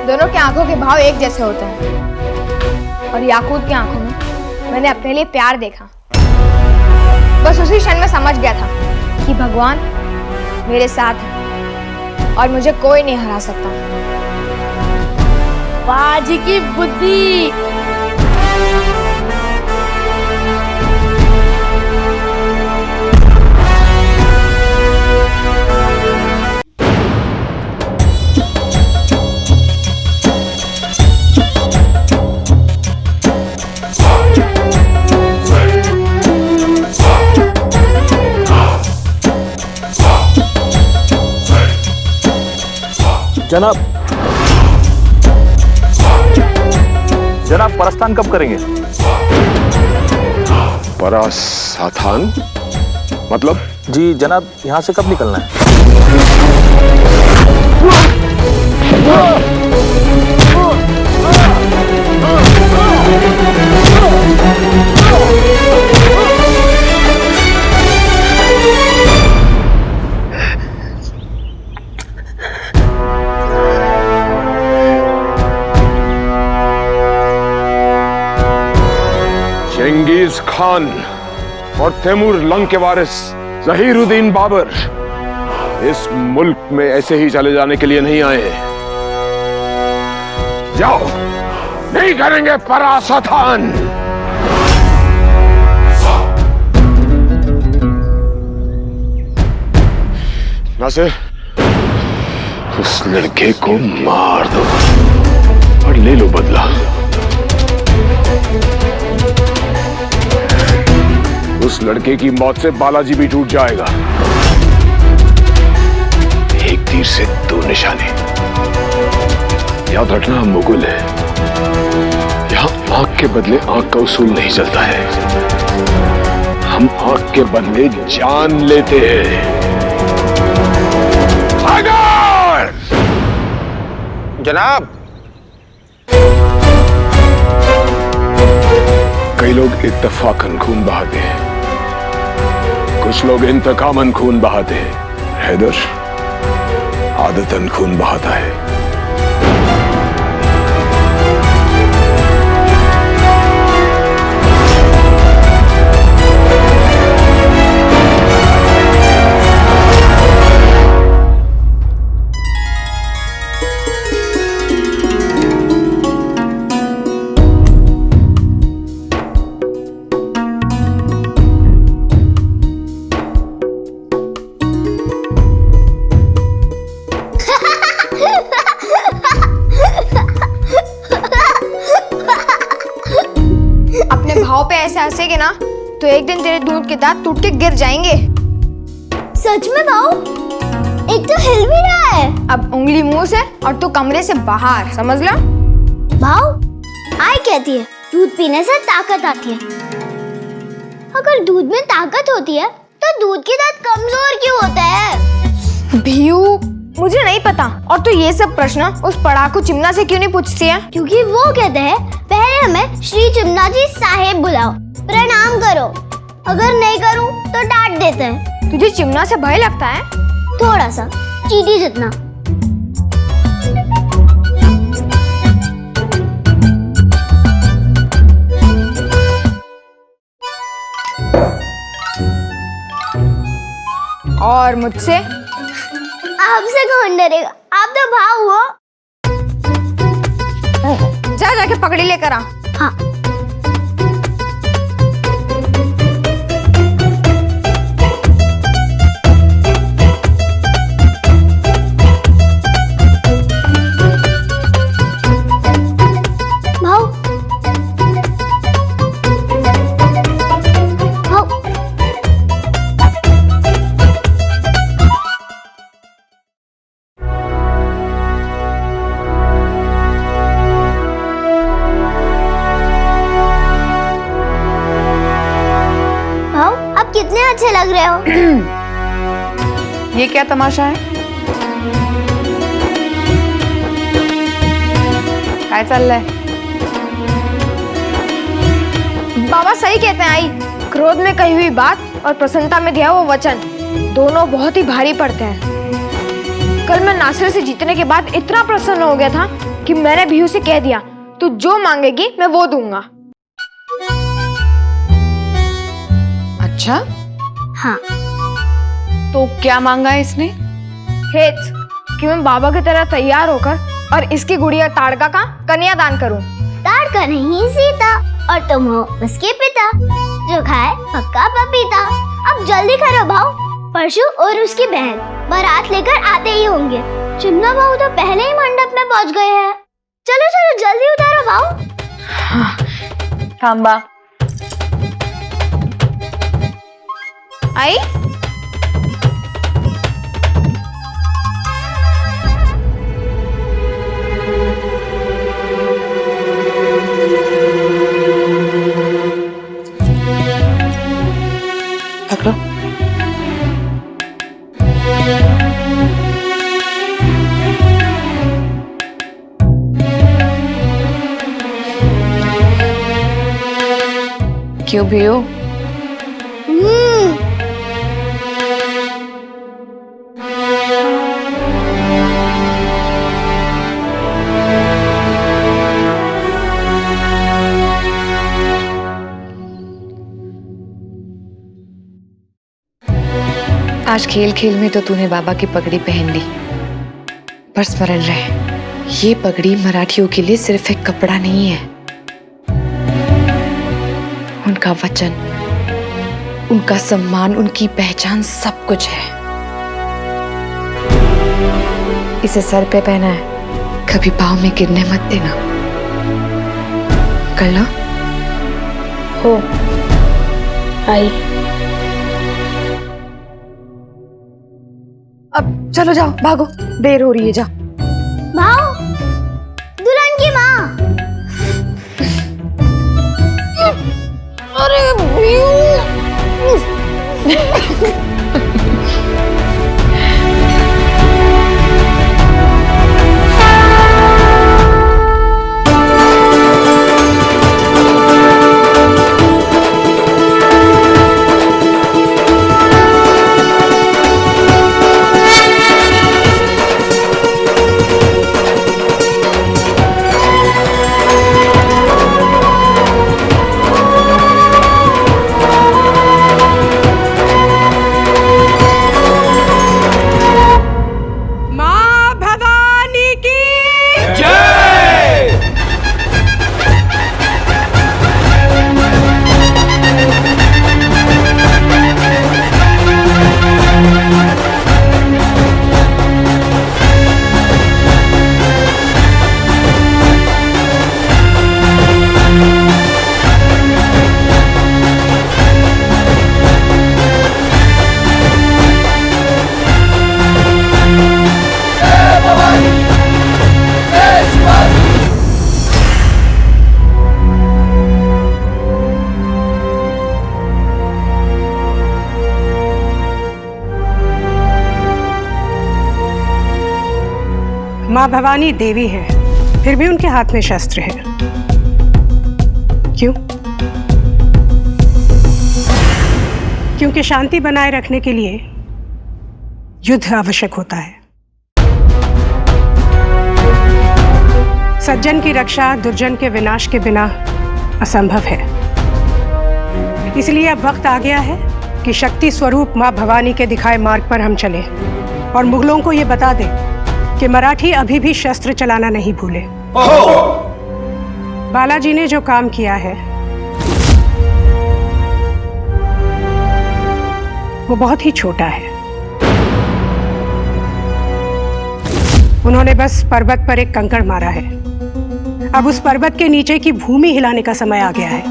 दोनों की आंखों के भाव एक जैसे होते हैं। और याकूत की आंखों में मैंने अपने लिए प्यार देखा। बस उसी क्षण में समझ गया था कि भगवान मेरे साथ है और मुझे कोई नहीं हरा सकता। बाजी की बुद्धि। जनाब परस्तान कब करेंगे? परास्थान मतलब? जी जनाब, यहाँ से कब निकलना है? चंगेज खान और तैमूर लंग के वारिस जहीरुद्दीन बाबर इस मुल्क में ऐसे ही चले जाने के लिए नहीं आए। जाओ, नहीं करेंगे परासथान। नासिर, उस लड़के को मार दो और ले लो बदला। उस लड़के की मौत से बालाजी भी टूट जाएगा। एक तीर से दो निशाने। याद रखना, हम मुगल हैं। यहां आंख के बदले आंख का उसूल नहीं चलता है। हम आंख के बदले जान लेते हैं। अगर जनाब, कई लोग इत्तफाकन खून बहाते हैं, कुछ लोग इंतकामन खून बहाते हैं। हैदर आदतन खून बहाता है। भाव पे ऐसे हंसेगे ना तो एक दिन तेरे दूध के दांत टूट के गिर जाएंगे। सच में भाऊ? एक तो हिल भी रहा है। अब उंगली मुंह से और तू कमरे से बाहर, समझ ला। भाऊ, आई कहती है दूध पीने से ताकत आती है। अगर दूध में ताकत होती है तो दूध के दांत कमजोर क्यों होते हैं? भीयू, मुझे नहीं पता। और तू ये सब प्रश्न उस पढ़ाकू चिमना से क्यों नहीं पूछती है? क्योंकि वो कहते हैं पहले हमें श्री चिमना जी साहेब बुलाओ, प्रणाम करो। अगर नहीं करूं तो डांट देते हैं। तुझे चिमना से भय लगता है? थोड़ा सा, चींटी जितना। और मुझसे? आपसे कौन डरेगा? आप तो भाऊ हो। जा जाके पकड़ी लेकर आ। हाँ। भाऊ, भाऊ, आप कितने अच्छे लग रहे हो। ये क्या तमाशा है? काय चाललंय? बाबा सही कहते हैं आई। क्रोध में कही हुई बात और प्रसन्नता में दिया वो वचन, दोनों बहुत ही भारी पड़ते हैं। कल मैं नासिर से जीतने के बाद इतना प्रसन्न हो गया था कि मैंने भीयू से कह दिया, तू जो मांगेगी मैं वो दूंगा। अच्छा? हाँ। तो क्या मांगा है इसने? हेत कि मैं बाबा की तरह तैयार होकर और इसकी गुड़िया ताड़का का कन्यादान करूं। ताड़का नहीं, सीता। और तुम हो उसके पिता, जो खाए पक्का पपीता। अब जल्दी करो भाऊ, परशु और उसकी बहन बारात लेकर आते ही होंगे। चिमना भाऊ तो पहले ही मंडप में पहुंच गए हैं। चलो चलो जल्दी उतारो भाऊ। थांबा। आई? पकड़ो। क्यों भियो? आज खेल खेल में तो तूने बाबा की पगड़ी पहन ली, पर स्मरण रहे, ये पगड़ी मराठियों के लिए सिर्फ एक कपड़ा नहीं है। उनका वचन, उनका सम्मान, उनकी पहचान सब कुछ है। इसे सर पे पहना है, कभी पाँव में गिरने मत देना। कर लो। हो आई। अब चलो जाओ, भागो, देर हो रही है, जाओ। भाव, दुल्हन की माँ। अरे माँ भवानी देवी है, फिर भी उनके हाथ में शस्त्र है। क्यों? क्योंकि शांति बनाए रखने के लिए युद्ध आवश्यक होता है। सज्जन की रक्षा दुर्जन के विनाश के बिना असंभव है। इसलिए अब वक्त आ गया है कि शक्ति स्वरूप माँ भवानी के दिखाए मार्ग पर हम चलें और मुगलों को ये बता दें कि मराठी अभी भी शस्त्र चलाना नहीं भूले। बालाजी ने जो काम किया है वो बहुत ही छोटा है। उन्होंने बस पर्वत पर एक कंकड़ मारा है। अब उस पर्वत के नीचे की भूमि हिलाने का समय आ गया है।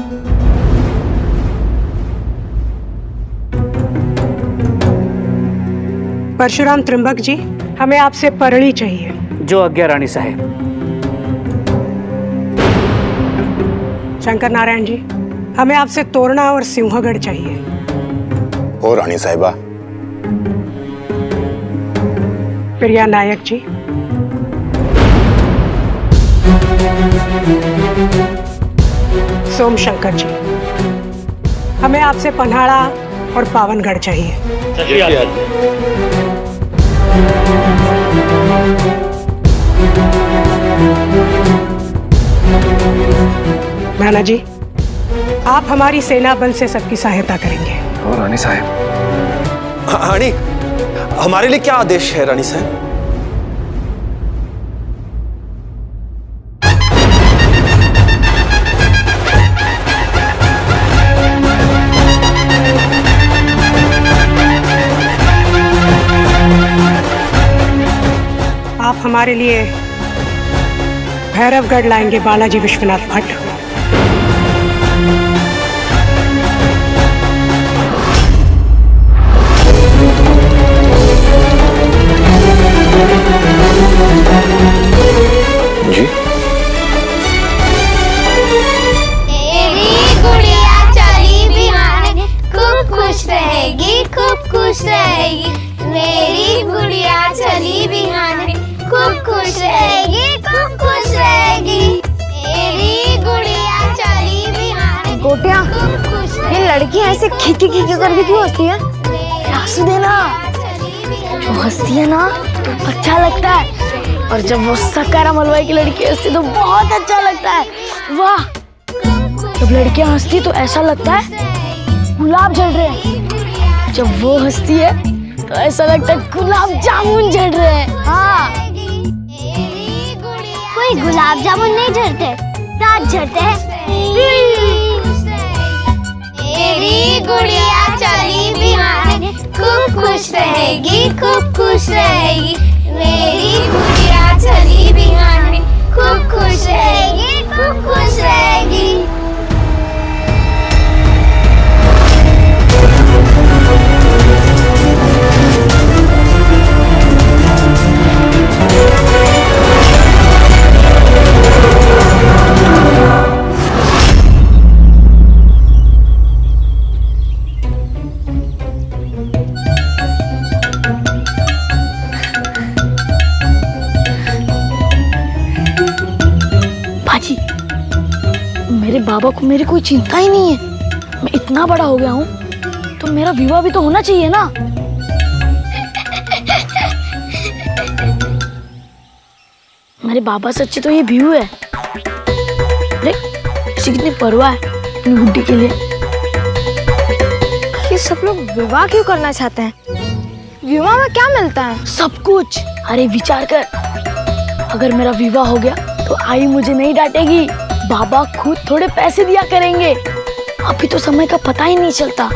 परशुराम त्रिंबक जी, हमें आपसे परणी चाहिए। जो आज्ञा रानी साहब। शंकर नारायण जी, हमें आपसे तोरणा और सिंहगढ़ चाहिए। ओ रानी साहिबा। प्रिया नायक जी। सोम शंकर जी, हमें आपसे पन्हाड़ा और पावनगढ़ चाहिए। नाना जी, आप हमारी सेना बल से सबकी सहायता करेंगे। और रानी साहब। रानी, हमारे लिए क्या आदेश है रानी साहब? आप हमारे लिए भैरवगढ़ लाएंगे बालाजी विश्वनाथ भट्ट। जी? तेरी गुड़िया चली बिहार, खूब खुश रहेगी, खूब खुश रहेगी। मेरी गुड़िया चली बिहार, खूब खुश रहेगी, खूब खुश रहेगी। मेरी गुड़िया चली बिहार, गोटियां, ये लड़कियां ऐसे खींची खींची करके क्यों हंसती है? हंस देना, जो हंसती है ना तो अच्छा लगता है, और जब वो सकारा मलवाई की लड़की हंसती तो बहुत अच्छा लगता है। वाह, जब लड़कियां हंसती तो ऐसा लगता है गुलाब जल रहे हैं, जब वो हंसती है तो ऐसा लगता है गुलाब जामुन जल रहे हैं। हाँ, कोई गुलाब जामुन नहीं झड़ते, रात झड़ते हैं। मेरी गुड़िया चली बिहार, खूब खुश रहेगी, खूब खुश रहेगी। मेरी गुड़िया चली बिहार, खूब खुश रहेगी, खूब खुश रहेगी। मेरे बाबा को मेरी कोई चिंता ही नहीं है। मैं इतना बड़ा हो गया हूँ तो मेरा विवाह भी तो होना चाहिए ना। मेरे बाबा सच्चे तो ये व्यू है। अरे इसे कितनी परवाह है अपनी गुड्डी के लिए। ये सब लोग विवाह क्यों करना चाहते हैं? विवाह में क्या मिलता है? सब कुछ। अरे विचार कर, अगर मेरा विवाह हो गया तो आई मुझे नहीं डांटेगी, बाबा खुद थोड़े पैसे दिया करेंगे। अभी तो समय का पता ही नहीं चलता,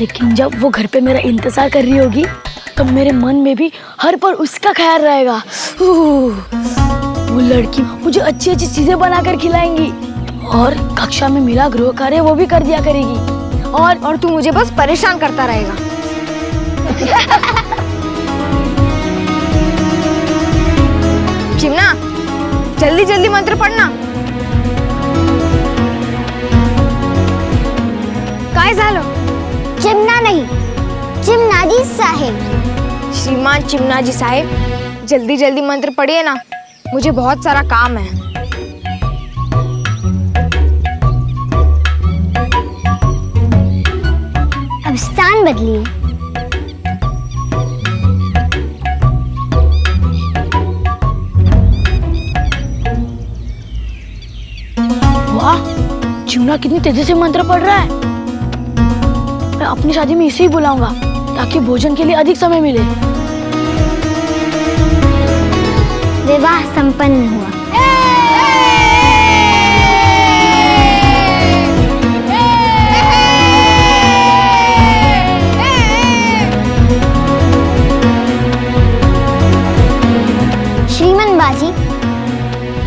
लेकिन जब वो घर पे मेरा इंतजार कर रही होगी तब मेरे मन में भी हर पल उसका ख्याल रहेगा। वो लड़की मुझे अच्छी अच्छी चीजें बनाकर खिलाएंगी और कक्षा में मिला गृह कार्य वो भी कर दिया करेगी, और तू मुझे बस परेशान करता रहेगा। चिमना, जल्दी जल्दी मंत्र पढ़ना। काय झालं? चिमना नहीं, चिमनाजी साहेब। श्रीमान चिमनाजी साहेब, जल्दी जल्दी मंत्र पढ़िए ना, मुझे बहुत सारा काम है। अब स्थान बदलिए। वाह, चिमना कितनी तेजी से मंत्र पढ़ रहा है। मैं अपनी शादी में इसे ही बुलाऊंगा ताकि भोजन के लिए अधिक समय मिले। विवाह संपन्न हुआ। श्रीमान बाजी,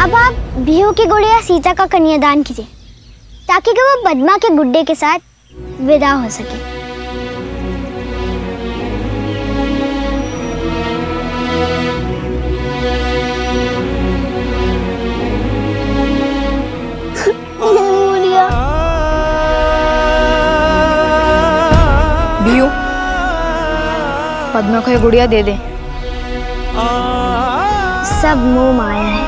अब आप बिहू की गुड़िया सीता का कन्यादान कीजिए ताकि वो पद्मा के गुड्डे के साथ विदा हो सके। बिहू, पद्मा को ये गुड़िया दे दे। सब मोह माया है।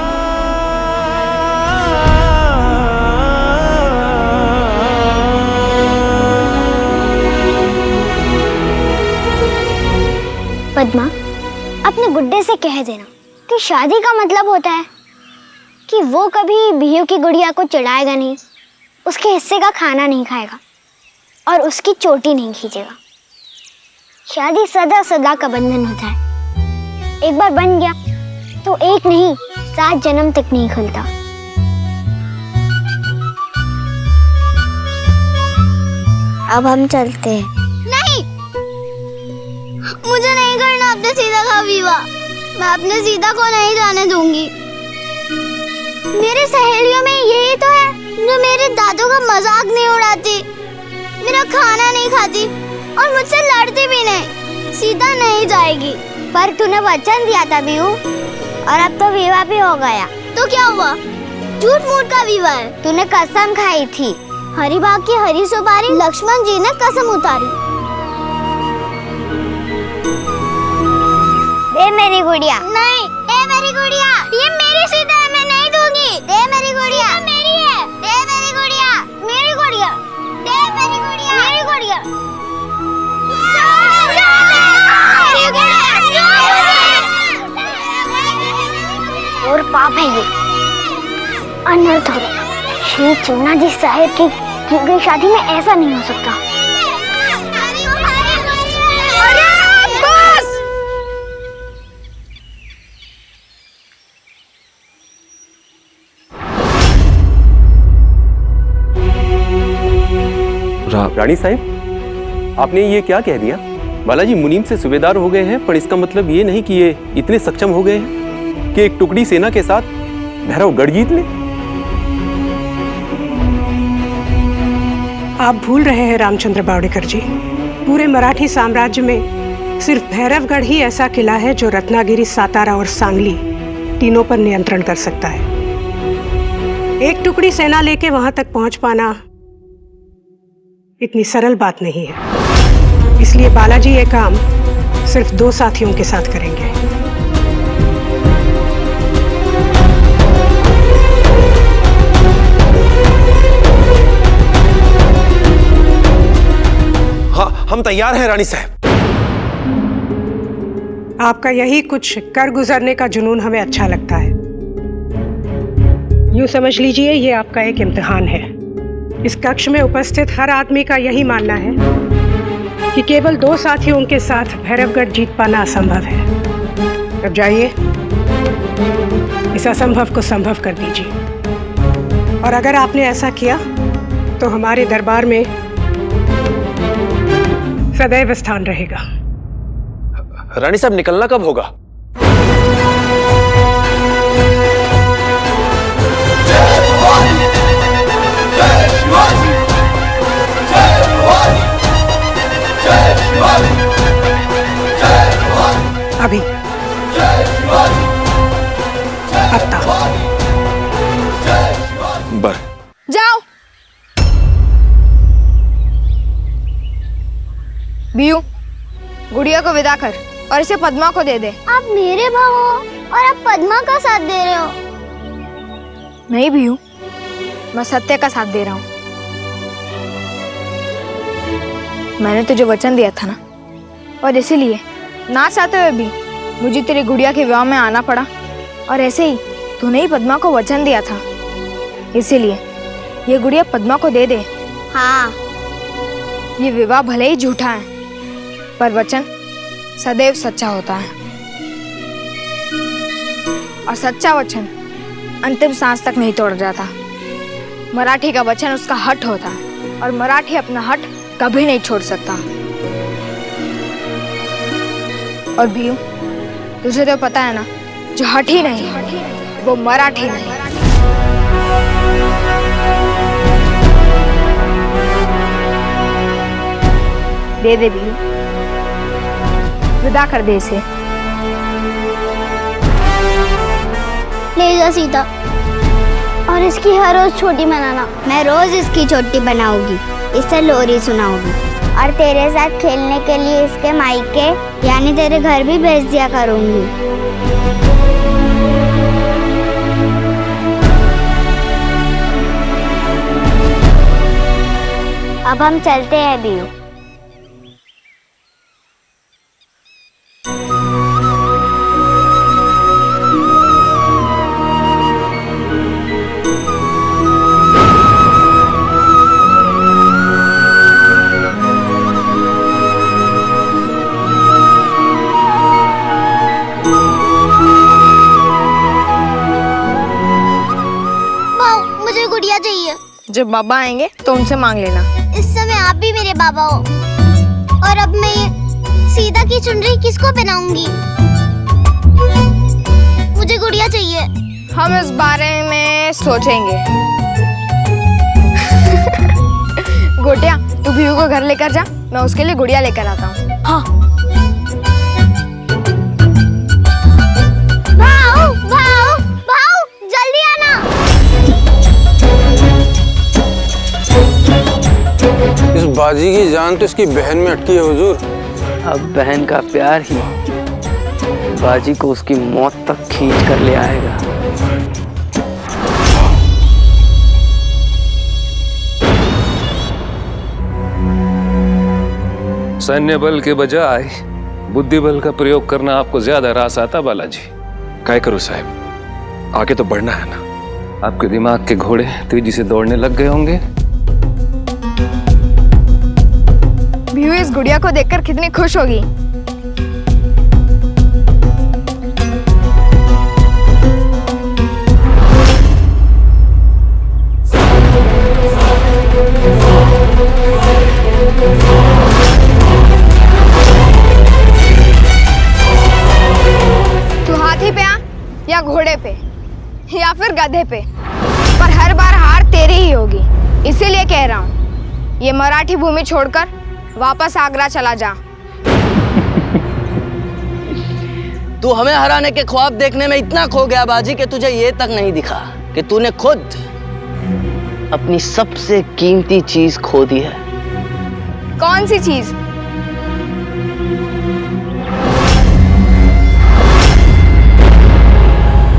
पद्मा, अपने गुड्डे से कह देना कि शादी का मतलब होता है कि वो कभी बिहू की गुड़िया को चिढ़ाएगा नहीं, उसके हिस्से का खाना नहीं खाएगा और उसकी चोटी नहीं खींचेगा। शादी सदा सदा का बंधन होता है, एक बार बन गया तो एक नहीं 7 जन्म तक नहीं खुलता। अब हम चलते हैं। नहीं, मुझे नहीं करना अपने सीता का विवाह। मैं अपने सीता को नहीं जाने दूंगी। मेरे सहेलियों में यही तो है जो मेरे दादू का मजाक नहीं उड़ाती, मेरा खाना नहीं खाती और मुझसे लड़ती भी नहीं। सीता नहीं जाएगी। पर तूने वचन दिया था बिहू, और अब तो विवाह भी हो गया। तो क्या हुआ? झूठ मूठ का विवाह है। तूने कसम खाई थी। हरी बाग की हरी सुपारी लक्ष्मण जी ने कसम उतारी। दे मेरी गुड़िया। नहीं, दे मेरी गुड़िया। ये मेरी सीता है, मैं नहीं दूंगी। दे मेरी गुड़िया। मेरी है। दे मेरी गुड़िया। मेरी गुड़िया। बढ़िया। और पाप है ये, अनर्थ हो गया। श्री चूना जी साहेब की गई शादी में ऐसा नहीं हो सकता। रानी साहब, आपने ये क्या कह दिया? बालाजी मुनीम से सूबेदार हो गए हैं, पर इसका मतलब ये नहीं कि ये इतने सक्षम हो गए हैं कि एक टुकड़ी सेना के साथ भैरवगढ़ जीत ले। आप भूल रहे हैं रामचंद्र बावड़ेकर जी, पूरे मराठी साम्राज्य में सिर्फ भैरवगढ़ ही ऐसा किला है जो रत्नागिरी, सातारा और सांगली तीनों पर नियंत्रण कर सकता है। एक टुकड़ी सेना लेके वहां तक पहुंच पाना इतनी सरल बात नहीं है। इसलिए बालाजी ये काम सिर्फ 2 साथियों के साथ करेंगे। हाँ, हम तैयार हैं रानी साहब। आपका यही कुछ कर गुजरने का जुनून हमें अच्छा लगता है। यूं समझ लीजिए ये आपका एक इम्तिहान है। इस कक्ष में उपस्थित हर आदमी का यही मानना है कि केवल 2 साथियों के साथ भैरवगढ़ जीत पाना असंभव है। अब जाइए, इस असंभव को संभव कर दीजिए। और अगर आपने ऐसा किया तो हमारे दरबार में सदैव स्थान रहेगा। रानी साहब, निकलना कब होगा? अभी जाओ। बीयू, गुड़िया को विदा कर और इसे पद्मा को दे दे। आप मेरे भाव हो और आप पद्मा का साथ दे रहे हो। नहीं बीयू, मैं सत्य का साथ दे रहा हूँ। मैंने तुझे वचन दिया था ना, और इसीलिए ना चाहते हुए भी मुझे तेरी गुड़िया के विवाह में आना पड़ा। और ऐसे ही तूने ही पद्मा को वचन दिया था, इसीलिए ये गुड़िया पद्मा को दे दे। हाँ। ये विवाह भले ही झूठा है, पर वचन सदैव सच्चा होता है। और सच्चा वचन अंतिम सांस तक नहीं तोड़ जाता। मराठी का वचन उसका हट होता है, और मराठी अपना हट कभी नहीं छोड़ सकता। और भी तुझे तो पता है ना, जो हट ही नहीं वो मराठी नहीं। दे दे भी, विदा कर दे इसे। ले जा सीता, और इसकी हर रोज छोटी बनाना। मैं रोज इसकी छोटी बनाऊंगी, इसे लोरी सुनाऊंगी, और तेरे साथ खेलने के लिए इसके मायके यानी तेरे घर भी भेज दिया करूंगी। अब हम चलते हैं बीयू। जब बाबा आएंगे तो उनसे मांग लेना। इस समय आप भी मेरे बाबा हो। और अब मैं ये सीता की चुनरी किसको पहनाऊंगी? मुझे गुड़िया चाहिए। हम इस बारे में सोचेंगे। गोटिया, तू भीयू को घर लेकर जा, मैं उसके लिए गुड़िया लेकर आता हूँ। हाँ। भाऊ, भाऊ, भाऊ, जल्दी आना। इस बाजी की जान तो इसकी बहन में अटकी है हुजूर। अब बहन का प्यार ही बाजी को उसकी मौत तक खींच कर ले आएगा। सैन्य बल के बजाय बुद्धि बल का प्रयोग करना आपको ज्यादा रास आता बालाजी। काय करूं साहब, आगे तो बढ़ना है ना। आपके दिमाग के घोड़े तेजी से दौड़ने लग गए होंगे। बीहू इस गुड़िया को देखकर कितनी खुश होगी। तू हाथी पे आ या घोड़े पे या फिर गधे पे, पर हर बार हार तेरी ही होगी। इसीलिए कह रहा हूँ, ये मराठी भूमि छोड़कर वापस आगरा चला जा। तू हमें हराने के ख्वाब देखने में इतना खो गया बाजी कि तुझे ये तक नहीं दिखा कि तूने खुद अपनी सबसे कीमती चीज खो दी है। कौन सी चीज?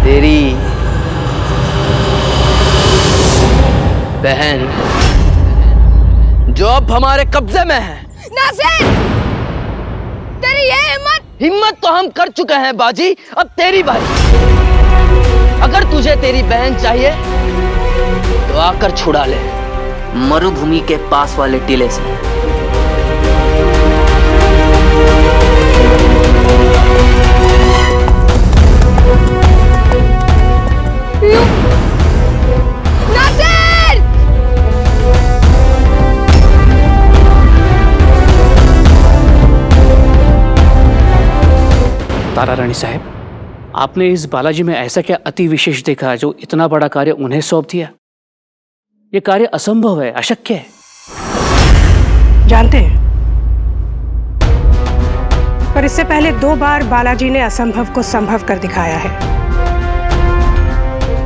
तेरी बहन, जो अब हमारे कब्जे में है। नासिर, तेरी ये हिम्मत तो हम कर चुके हैं बाजी, अब तेरी बारी। अगर तुझे तेरी बहन चाहिए तो आकर छुड़ा ले मरुभूमि के पास वाले टीले से। नासिर! तारा रानी साहब, आपने इस बालाजी में ऐसा क्या अति विशेष देखा जो इतना बड़ा कार्य उन्हें सौंप दिया? ये कार्य असंभव है, अशक्य है। जानते हैं, पर इससे पहले 2 बार बालाजी ने असंभव को संभव कर दिखाया है।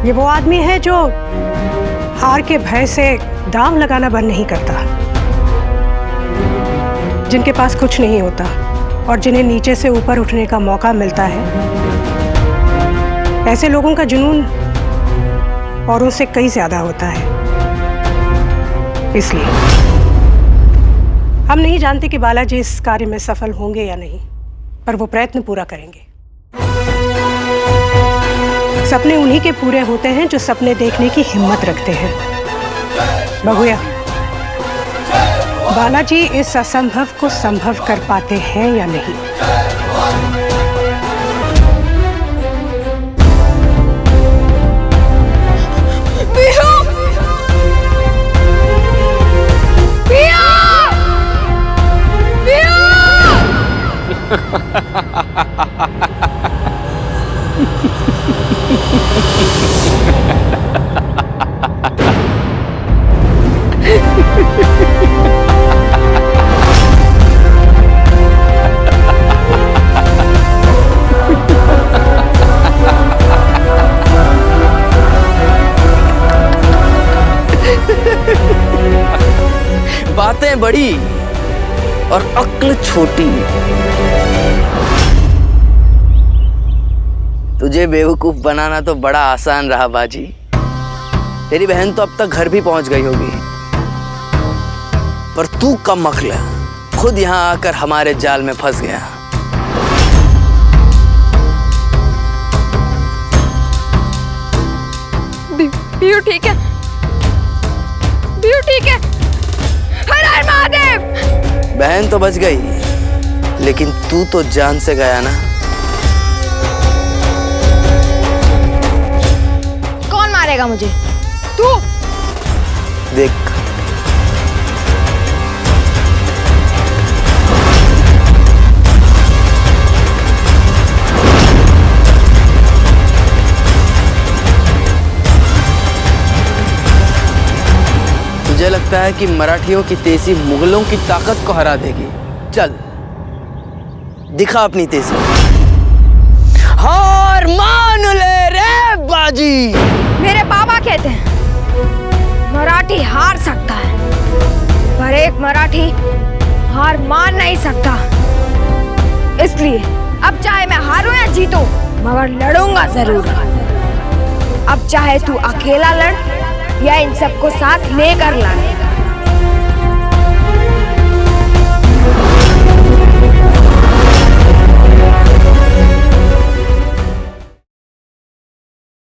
ये वो आदमी है जो हार के भय से दांव लगाना बंद नहीं करता, जिनके पास कुछ नहीं होता और जिन्हें नीचे से ऊपर उठने का मौका मिलता है। ऐसे लोगों का जुनून औरों से कई ज्यादा होता है। इसलिए हम नहीं जानते कि बालाजी इस कार्य में सफल होंगे या नहीं, पर वो प्रयत्न पूरा करेंगे। सपने उन्हीं के पूरे होते हैं जो सपने देखने की हिम्मत रखते हैं। बबुआ, बालाजी इस असंभव को संभव कर पाते हैं या नहीं? बीहू! बीहू! बीहू! बातें बड़ी और अक्ल छोटी। तुझे बेवकूफ बनाना तो बड़ा आसान रहा बाजी। तेरी बहन तो अब तक घर भी पहुंच गई होगी, पर तू कम अक्ल खुद यहां आकर हमारे जाल में फंस गया। बीहू ठीक है, बीहू ठीक है। हर हर महादेव! बहन तो बच गई, लेकिन तू तो जान से गया ना। कौन मारेगा मुझे? तू? देख, मुझे लगता है कि मराठियों की तेजी मुगलों की ताकत को हरा देगी। चल दिखा अपनी तेजी। हार मान ले रे बाजी। मेरे बाबा कहते हैं मराठी हार सकता है, पर एक मराठी हार मान नहीं सकता। इसलिए अब चाहे मैं हारूं या जीतूं, मगर लड़ूंगा जरूर। अब चाहे तू अकेला लड़ या इन सबको साथ लेकर लड़।